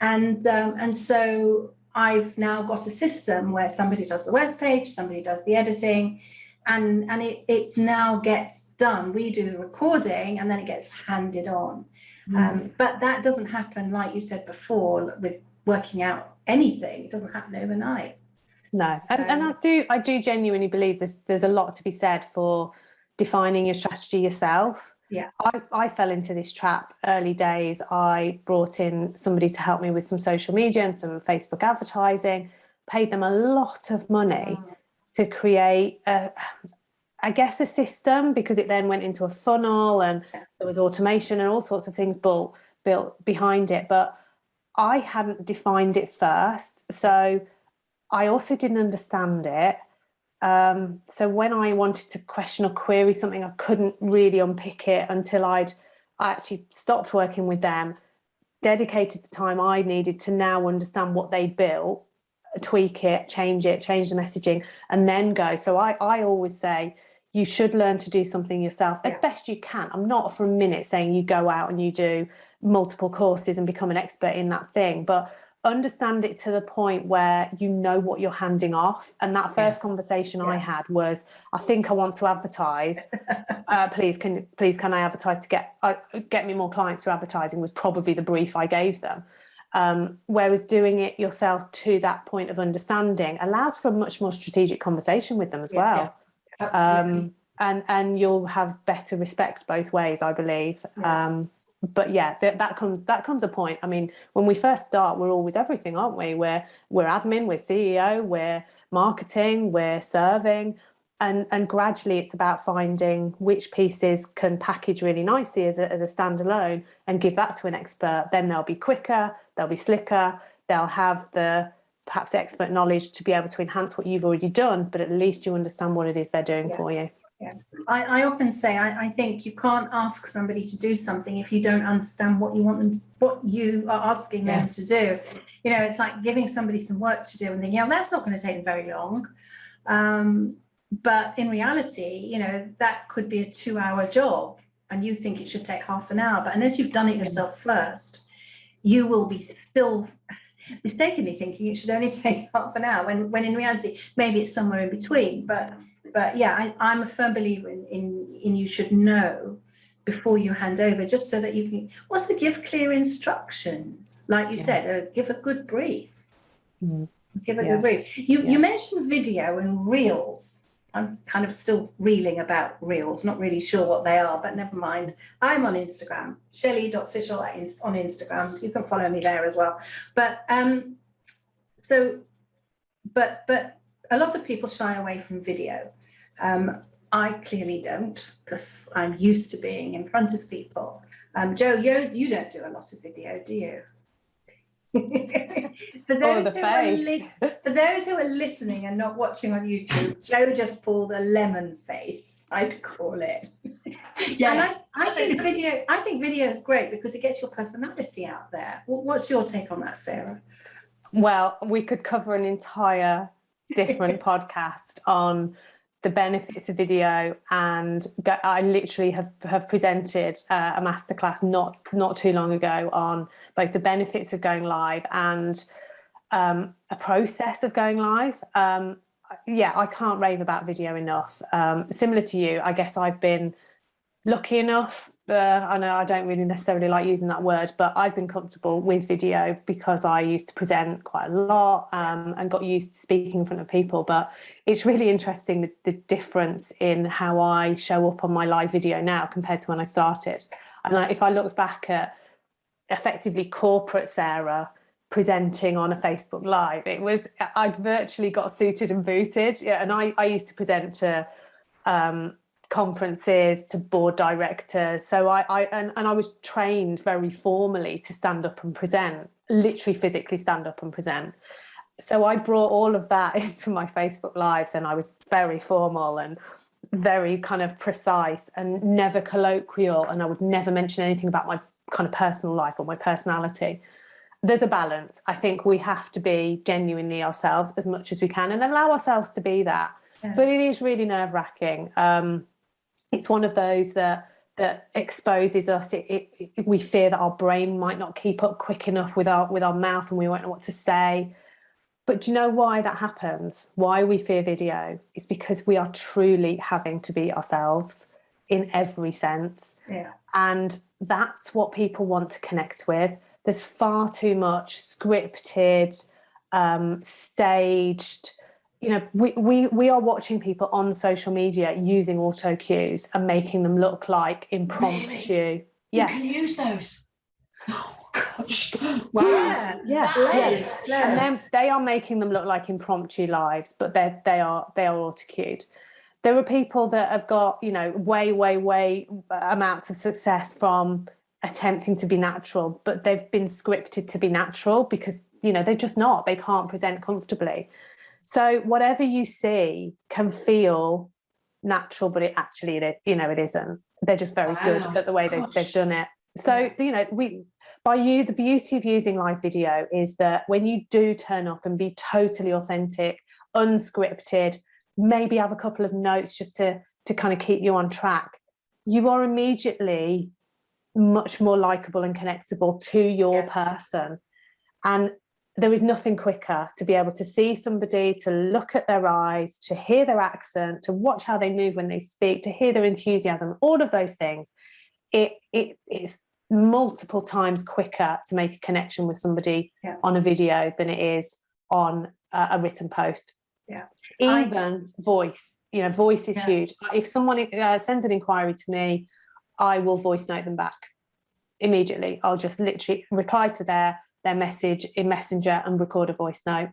And so I've now got a system where somebody does the web page, somebody does the editing, and it now gets done. We do the recording and then it gets handed on. But that doesn't happen, like you said before, with working out anything. It doesn't happen overnight. No, and I do genuinely believe there's a lot to be said for defining your strategy yourself. Yeah, I fell into this trap early days. I brought in somebody to help me with some social media and some Facebook advertising, paid them a lot of money to create a system, because it then went into a funnel and there was automation and all sorts of things built behind it. But I hadn't defined it first. So I also didn't understand it. So when I wanted to question or query something, I couldn't really unpick it until I actually stopped working with them, dedicated the time I needed to now understand what they built, tweak it, change the messaging, and then go. So I always say, you should learn to do something yourself as best you can. I'm not for a minute saying you go out and you do multiple courses and become an expert in that thing, but understand it to the point where you know what you're handing off. And that first conversation I had was, I think I want to advertise. Please can I advertise to get me more clients through advertising, was probably the brief I gave them. Whereas doing it yourself to that point of understanding allows for a much more strategic conversation with them as well. Absolutely. And you'll have better respect both ways, I believe. But yeah, that comes a point. I mean, when we first start, we're always everything, aren't we? We're admin, we're CEO, we're marketing, we're serving, and gradually it's about finding which pieces can package really nicely as a standalone and give that to an expert. Then they'll be quicker, they'll be slicker, they'll have the perhaps expert knowledge to be able to enhance what you've already done, but at least you understand what it is they're doing for you. Yeah, I often say I think you can't ask somebody to do something if you don't understand what you are asking them to do. You know, it's like giving somebody some work to do and thinking, that's not going to take them very long. But in reality, you know, that could be a 2-hour job and you think it should take half an hour. But unless you've done it yourself first, you will be still mistakenly thinking it should only take half an hour when in reality, maybe it's somewhere in between. But yeah, I'm a firm believer in you should know before you hand over, just so that you can also give clear instructions. Like you said, give a good brief. Give a good brief. You mentioned video and reels. I'm kind of still reeling about reels, not really sure what they are, but never mind. I'm on Instagram, shelley.official on Instagram. You can follow me there as well. But but a lot of people shy away from video. I clearly don't, because I'm used to being in front of people. Joe, you don't do a lot of video, do you? For those who are listening and not watching on YouTube, Joe just pulled a lemon face, I'd call it. And I think video is great because it gets your personality out there. What's your take on that, Sarah? Well, we could cover an entire different podcast on the benefits of video, and I literally have presented a masterclass not too long ago on both the benefits of going live and a process of going live. I can't rave about video enough. Similar to you, I guess I've been lucky enough. I know I don't really necessarily like using that word, but I've been comfortable with video because I used to present quite a lot and got used to speaking in front of people. But it's really interesting the difference in how I show up on my live video now compared to when I started. And if I look back at effectively corporate Sarah presenting on a Facebook Live, I'd virtually got suited and booted. Yeah, and I used to present to conferences, to board directors. So I was trained very formally to stand up and present, literally physically stand up and present. So I brought all of that into my Facebook Lives, and I was very formal and very kind of precise and never colloquial, and I would never mention anything about my kind of personal life or my personality. There's a balance. I think we have to be genuinely ourselves as much as we can and allow ourselves to be that. Yeah. But it is really nerve-wracking. It's one of those that exposes us. We fear that our brain might not keep up quick enough with our mouth, and we won't know what to say. But do you know why that happens? Why we fear video? It's because we are truly having to be ourselves in every sense. Yeah. And that's what people want to connect with. There's far too much scripted, staged. You know, we are watching people on social media using auto cues and making them look like impromptu. Really? Yeah. You can use those. Oh gosh. Wow. Yeah. And then they are making them look like impromptu lives, but they are auto cued. There are people that have got, you know, way amounts of success from attempting to be natural, but they've been scripted to be natural because, you know, they're just not. They can't present comfortably. So whatever you see can feel natural, but it isn't. They're just very good at the way they've done it. So, you know, the beauty of using live video is that when you do turn up and be totally authentic, unscripted, maybe have a couple of notes just to to kind of keep you on track, you are immediately much more likable and connectable to your person. And there is nothing quicker to be able to see somebody, to look at their eyes, to hear their accent, to watch how they move when they speak, to hear their enthusiasm, all of those things. It's multiple times quicker to make a connection with somebody on a video than it is on a written post. Even voice, voice is huge. If someone sends an inquiry to me, I will voice note them back immediately. I'll just literally reply to their message in Messenger and record a voice note.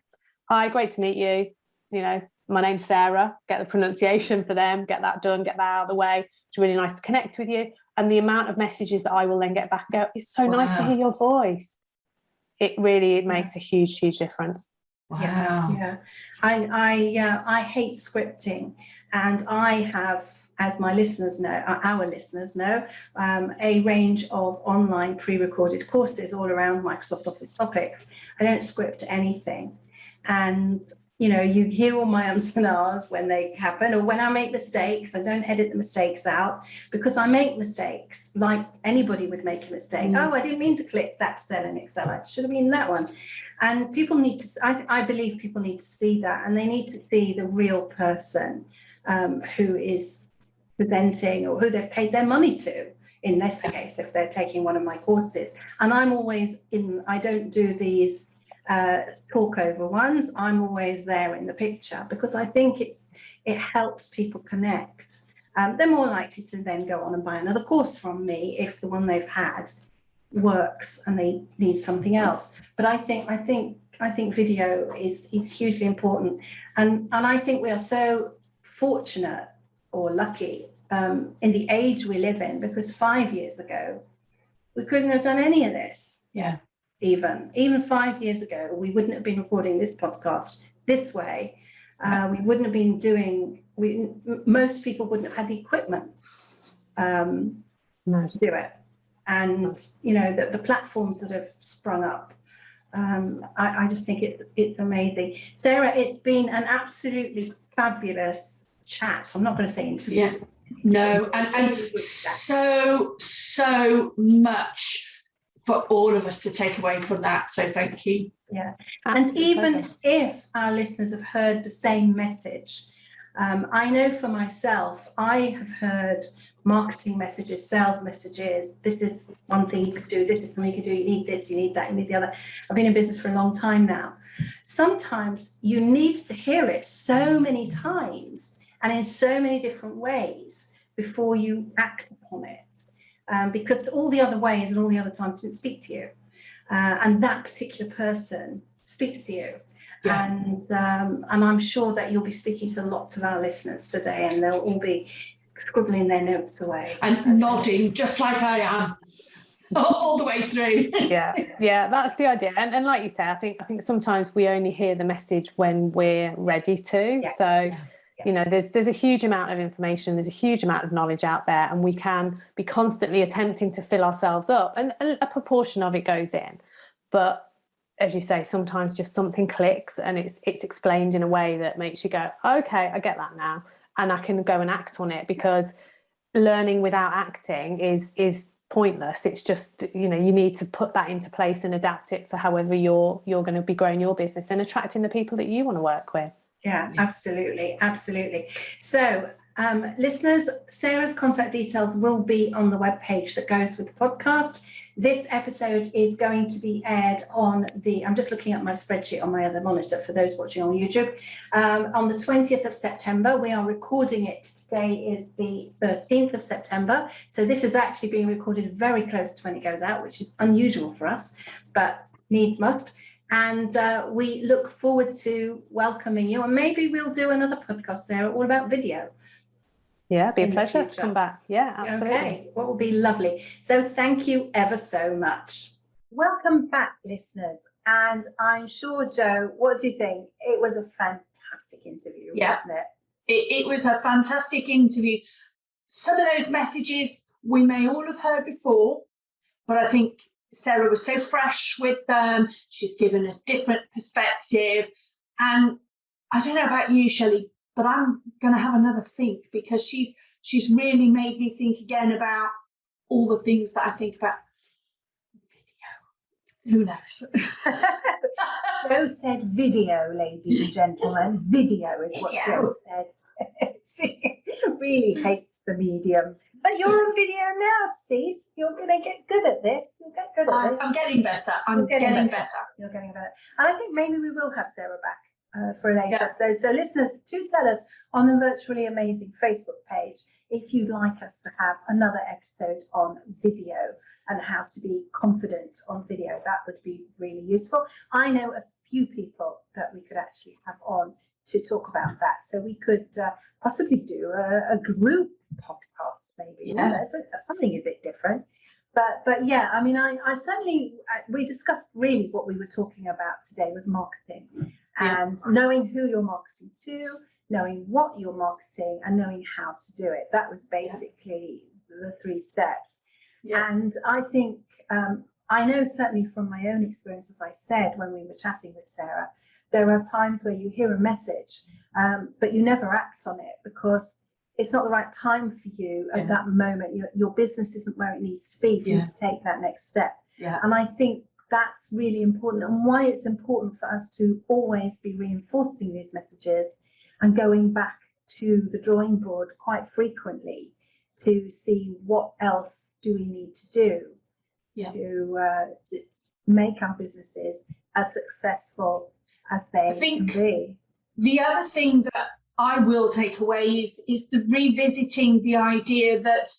Hi, great to meet you. My name's Sarah. Get the pronunciation for them, get that done, get that out of the way. It's really nice to connect with you. And the amount of messages that I will then get back and go, it's so nice to hear your voice. It makes a huge, huge difference. Wow. I hate scripting, and I have, as my listeners know, our listeners know, a range of online pre-recorded courses all around Microsoft Office topics. I don't script anything. And, you hear all my ums and ahs when they happen, or when I make mistakes. I don't edit the mistakes out, because I make mistakes like anybody would make a mistake. Oh, I didn't mean to click that cell in Excel. I should have been that one. And people need to, I believe people need to see that, and they need to see the real person who is presenting, or who they've paid their money to, in this case, if they're taking one of my courses. And I'm always I don't do these talk over ones. I'm always there in the picture, because I think it helps people connect. They're more likely to then go on and buy another course from me if the one they've had works and they need something else. But I think video is hugely important, and I think we are so fortunate or lucky in the age we live in, because 5 years ago we couldn't have done any of this. Even 5 years ago, we wouldn't have been recording this podcast this way. We wouldn't have been most people wouldn't have had the equipment to do it. And, the platforms that have sprung up, I just think it's amazing. Sarah, it's been an absolutely fabulous chat. I'm not going to say interview. Yes. No, and so much for all of us to take away from that. So thank you. Yeah. And even if our listeners have heard the same message, I know for myself, I have heard marketing messages, sales messages. This is one thing you could do. This is something you could do. You need this, you need that, you need the other. I've been in business for a long time now. Sometimes you need to hear it so many times and in so many different ways before you act upon it. Because all the other ways and all the other times didn't speak to you. And that particular person speaks to you. And I'm sure that you'll be speaking to lots of our listeners today, and they'll all be scribbling their notes away. And nodding, just like I am, all the way through. Yeah, that's the idea. And like you say, I think sometimes we only hear the message when we're ready to. There's a huge amount of information, there's a huge amount of knowledge out there, and we can be constantly attempting to fill ourselves up, and a proportion of it goes in. But as you say, sometimes just something clicks and it's explained in a way that makes you go, okay, I get that now, and I can go and act on it, because learning without acting is pointless. It's just, you need to put that into place and adapt it for however you're going to be growing your business and attracting the people that you want to work with. Yeah, absolutely. So, listeners, Sarah's contact details will be on the webpage that goes with the podcast. This episode is going to be aired on I'm just looking at my spreadsheet on my other monitor for those watching on YouTube, on the 20th of September. We are recording it. Today is the 13th of September. So this is actually being recorded very close to when it goes out, which is unusual for us, but needs must. And we look forward to welcoming you. And maybe we'll do another podcast, Sarah, all about video. Yeah, it'd be a pleasure to come back. Yeah, absolutely. Okay, what will be lovely. So thank you ever so much. Welcome back, listeners. And I'm sure, Joe, what do you think? It was a fantastic interview, wasn't it? It was a fantastic interview. Some of those messages we may all have heard before, but I think Sarah was so fresh with them. She's given us different perspective. And I don't know about you, Shelley, but I'm going to have another think, because she's really made me think again about all the things that I think about. Video, who knows? Jo said video, ladies and gentlemen. Video is what Jo said. She really hates the medium. But you're on video now, Cease. You're going to get good at this. You'll get good at this. I'm getting better. I'm getting better. You're getting better. And I think maybe we will have Sara back for a later episode. So listeners, do tell us on the Virtually Amazing Facebook page if you'd like us to have another episode on video and how to be confident on video. That would be really useful. I know a few people that we could actually have on to talk about that. So we could possibly do a group podcast, maybe. Yeah. That's something a bit different. But yeah, I mean, I certainly, we discussed really what we were talking about today was marketing and knowing who you're marketing to, knowing what you're marketing, and knowing how to do it. That was basically the 3 steps. Yeah. And I think, I know certainly from my own experience, as I said, when we were chatting with Sara, there are times where you hear a message, but you never act on it because it's not the right time for you at that moment. Your business isn't where it needs to be for you to take that next step. Yeah. And I think that's really important, and why it's important for us to always be reinforcing these messages and going back to the drawing board quite frequently to see what else do we need to do to make our businesses as successful as they can be. The other thing that I will take away is the revisiting the idea that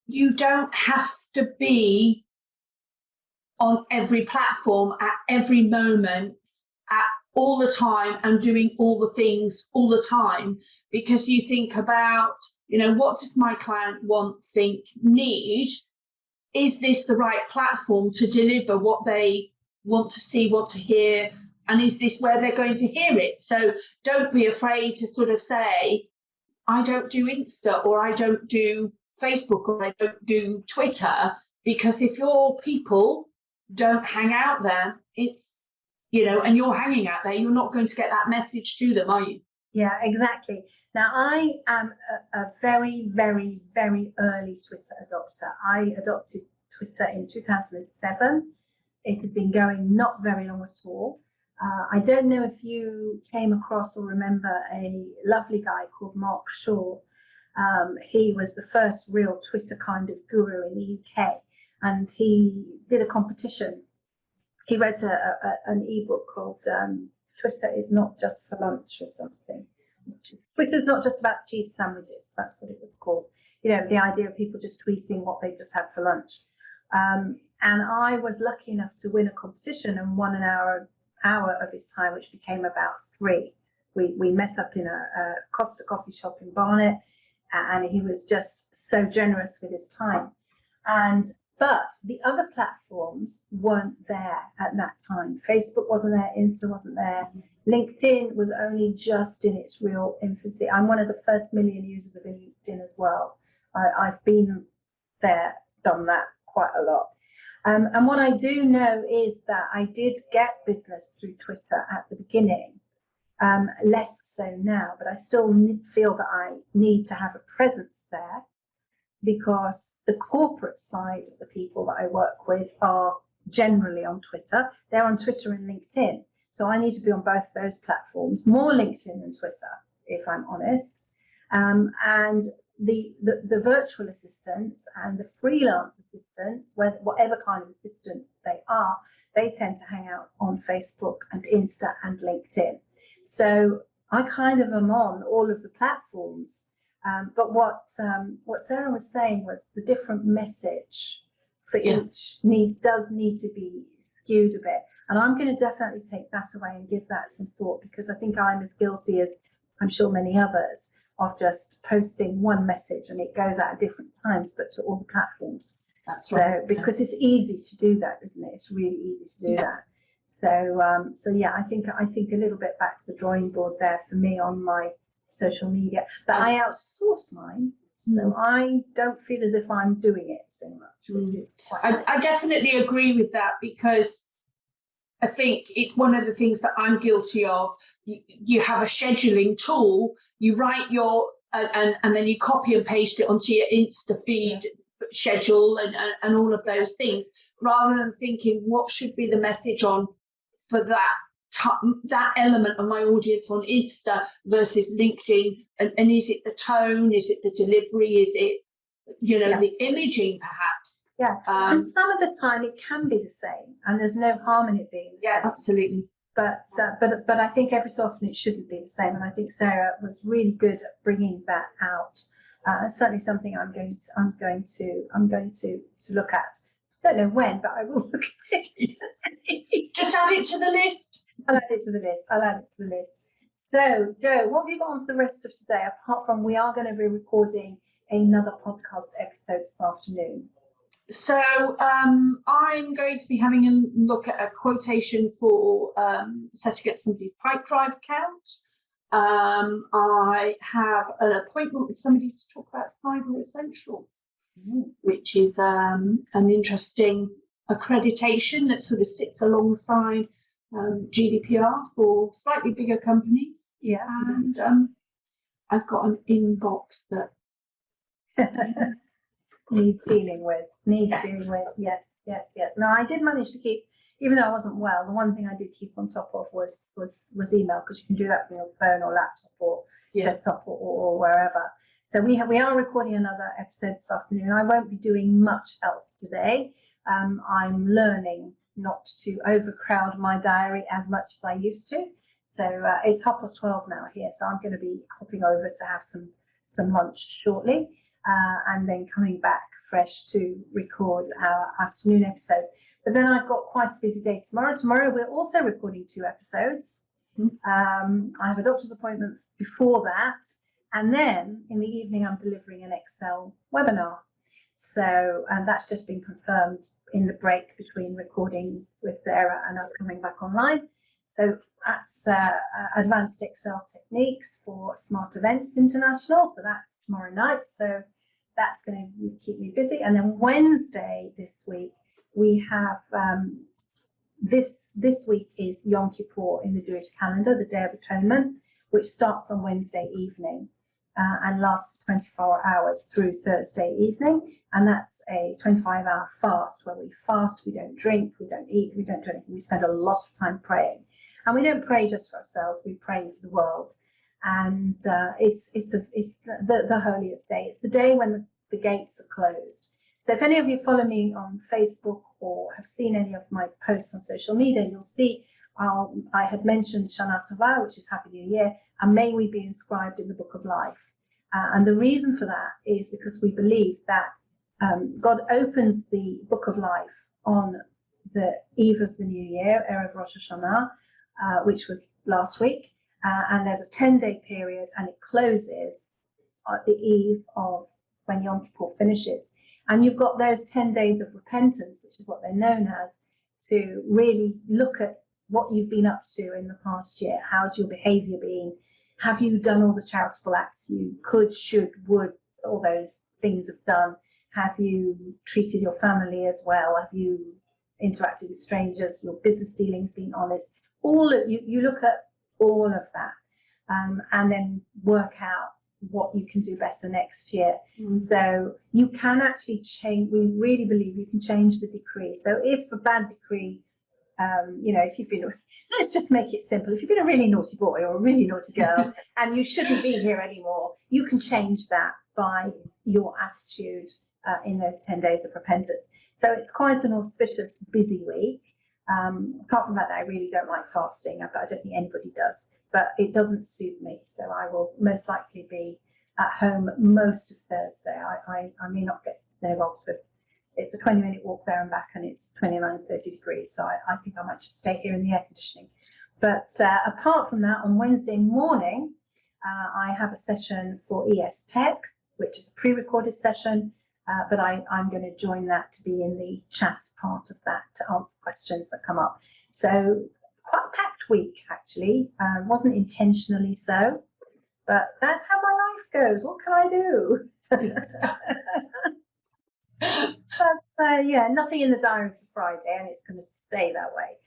you don't have to be on every platform at every moment at all the time and doing all the things all the time, because you think about, what does my client want, think, need? Is this the right platform to deliver what they want to see, want to hear? And is this where they're going to hear it? So don't be afraid to sort of say, I don't do Insta, or I don't do Facebook, or I don't do Twitter, because if your people don't hang out there, it's, and you're hanging out there, you're not going to get that message to them, are you? Yeah, exactly. Now, I am a very, very, very early Twitter adopter. I adopted Twitter in 2007. It had been going not very long at all. I don't know if you came across or remember a lovely guy called Mark Shaw. He was the first real Twitter kind of guru in the UK, and he did a competition. He wrote an ebook called Twitter is Not Just for Lunch or something. Twitter's not just about cheese sandwiches. That's what it was called. The idea of people just tweeting what they just had for lunch. And I was lucky enough to win a competition and won an hour of his time, which became about 3. We met up in a Costa coffee shop in Barnet, and he was just so generous with his time. But the other platforms weren't there at that time. Facebook wasn't there, Insta wasn't there. LinkedIn was only just in its real infancy. I'm one of the first million users of LinkedIn as well. I've been there, done that quite a lot. And what I do know is that I did get business through Twitter at the beginning, less so now, but I still feel that I need to have a presence there, because the corporate side of the people that I work with are generally on Twitter. They're on Twitter and LinkedIn. So I need to be on both those platforms, more LinkedIn than Twitter, if I'm honest. And the virtual assistants and the freelance assistants, whatever kind of assistant they are, they tend to hang out on Facebook and Insta and LinkedIn. So I kind of am on all of the platforms. But what Sara was saying was the different message for each does need to be skewed a bit. And I'm going to definitely take that away and give that some thought, because I think I'm as guilty as I'm sure many others of just posting one message and it goes out at different times, but to all the platforms. That's right. So because it's easy to do that, isn't it? It's really easy to do that. So yeah, I think a little bit back to the drawing board there for me on my social media, but I outsource mine, so I don't feel as if I'm doing it so much. I definitely agree with that, because I think it's one of the things that I'm guilty of. You have a scheduling tool, you write your, and then you copy and paste it onto your Insta feed schedule and all of those things, rather than thinking what should be the message on for that element of my audience on Insta versus LinkedIn, and is it the tone, is it the delivery, is it the imaging perhaps? And some of the time it can be the same, and there's no harm in it being the same. Absolutely. But I think every so often it shouldn't be the same, and I think Sarah was really good at bringing that out. Certainly something I'm going to look at. Don't know when, but I will look at it. Just add it to the list. I'll add it to the list. So, Jo, what have you got on for the rest of today? Apart from we are going to be recording another podcast episode this afternoon. So I'm going to be having a look at a quotation for setting up somebody's pipe drive account. I have an appointment with somebody to talk about cyber essentials, which is an interesting accreditation that sort of sits alongside GDPR for slightly bigger companies. Yeah. And I've got an inbox that needs dealing with. Yes. No, I did manage to keep, even though I wasn't well, the one thing I did keep on top of was email, because you can do that from your phone or laptop or desktop or wherever. So we are recording another episode this afternoon. I won't be doing much else today. I'm learning not to overcrowd my diary as much as I used to. So it's 12:30 now here, so I'm going to be hopping over to have some lunch shortly. And then coming back fresh to record our afternoon episode. But then I've got quite a busy day tomorrow. Tomorrow we're also recording 2 episodes. I have a doctor's appointment before that. And then in the evening, I'm delivering an Excel webinar. So, and that's just been confirmed in the break between recording with Sarah and us coming back online. So that's advanced Excel techniques for Smart Events International. So that's tomorrow night. So that's going to keep me busy. And then Wednesday this week, we have, this week is Yom Kippur in the Jewish calendar, the Day of Atonement, which starts on Wednesday evening and lasts 24 hours through Thursday evening. And that's a 25-hour fast where we fast, we don't drink, we don't eat, we don't do anything. We spend a lot of time praying. And we don't pray just for ourselves, we pray for the world. And it's the holiest day. It's the day when the gates are closed. So if any of you follow me on Facebook or have seen any of my posts on social media, you'll see I had mentioned Shana Tova, which is Happy New Year, and may we be inscribed in the Book of Life. And the reason for that is because we believe that God opens the Book of Life on the eve of the New Year, Erev Rosh Hashanah, which was last week. And there's a 10-day period, and it closes at the eve of when Yom Kippur finishes. And you've got those 10 days of repentance, which is what they're known as, to really look at what you've been up to in the past year. How's your behavior been? Have you done all the charitable acts you could, should, would, all those things have done? Have you treated your family as well? Have you interacted with strangers? Your business dealings been honest? All of you look at all of that, and then work out what you can do better next year. So you can actually change. We really believe you can change the decree. So if a bad decree, if you've been, let's just make it simple. If you've been a really naughty boy or a really naughty girl and you shouldn't be here anymore, you can change that by your attitude in those 10 days of repentance. So it's quite an auspicious, busy week. Apart from that, I really don't like fasting, but I don't think anybody does. But it doesn't suit me, so I will most likely be at home most of Thursday. I may not get there, but it's a 20-minute walk there and back, and it's 29, 30 degrees. So I think I might just stay here in the air conditioning. But apart from that, on Wednesday morning, I have a session for ES Tech, which is a pre-recorded session. But I'm going to join that to be in the chat part of that to answer questions that come up. So quite a packed week, actually. Wasn't intentionally so, but that's how my life goes. What can I do? But nothing in the diary for Friday, and it's going to stay that way.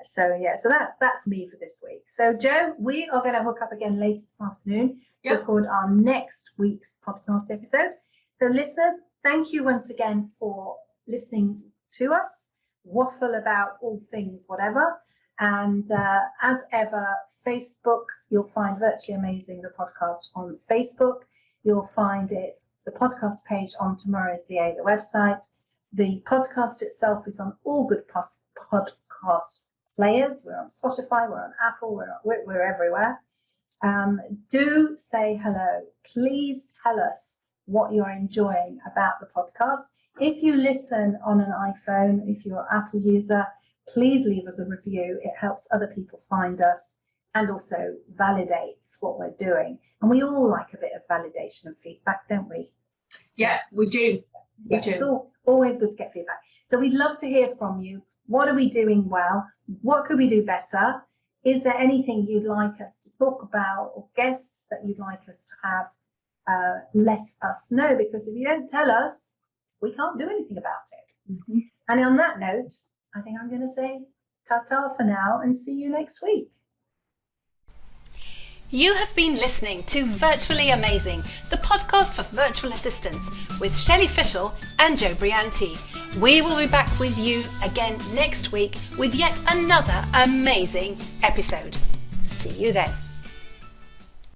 So that's me for this week. So Jo, we are going to hook up again later this afternoon to record our next week's podcast episode. So listeners, thank you once again for listening to us waffle about all things whatever. And as ever, Facebook, you'll find Virtually Amazing, the podcast on Facebook. You'll find the podcast page on Tomorrow's VA, the website. The podcast itself is on all good podcast players. We're on Spotify, we're on Apple, we're everywhere. Do say hello. Please tell us what you're enjoying about the podcast. If you listen on an iPhone, if you're an Apple user, please leave us a review. It helps other people find us and also validates what we're doing. And we all like a bit of validation and feedback, don't we? Yeah, we do. Yeah, it's always good to get feedback. So we'd love to hear from you. What are we doing well? What could we do better? Is there anything you'd like us to talk about or guests that you'd like us to have? Let us know, because if you don't tell us, we can't do anything about it. Mm-hmm. And on that note, I think I'm going to say ta-ta for now and see you next week. You have been listening to Virtually Amazing, the podcast for virtual assistants with Shelley Fishel and Jo Brianti. We will be back with you again next week with yet another amazing episode. See you then.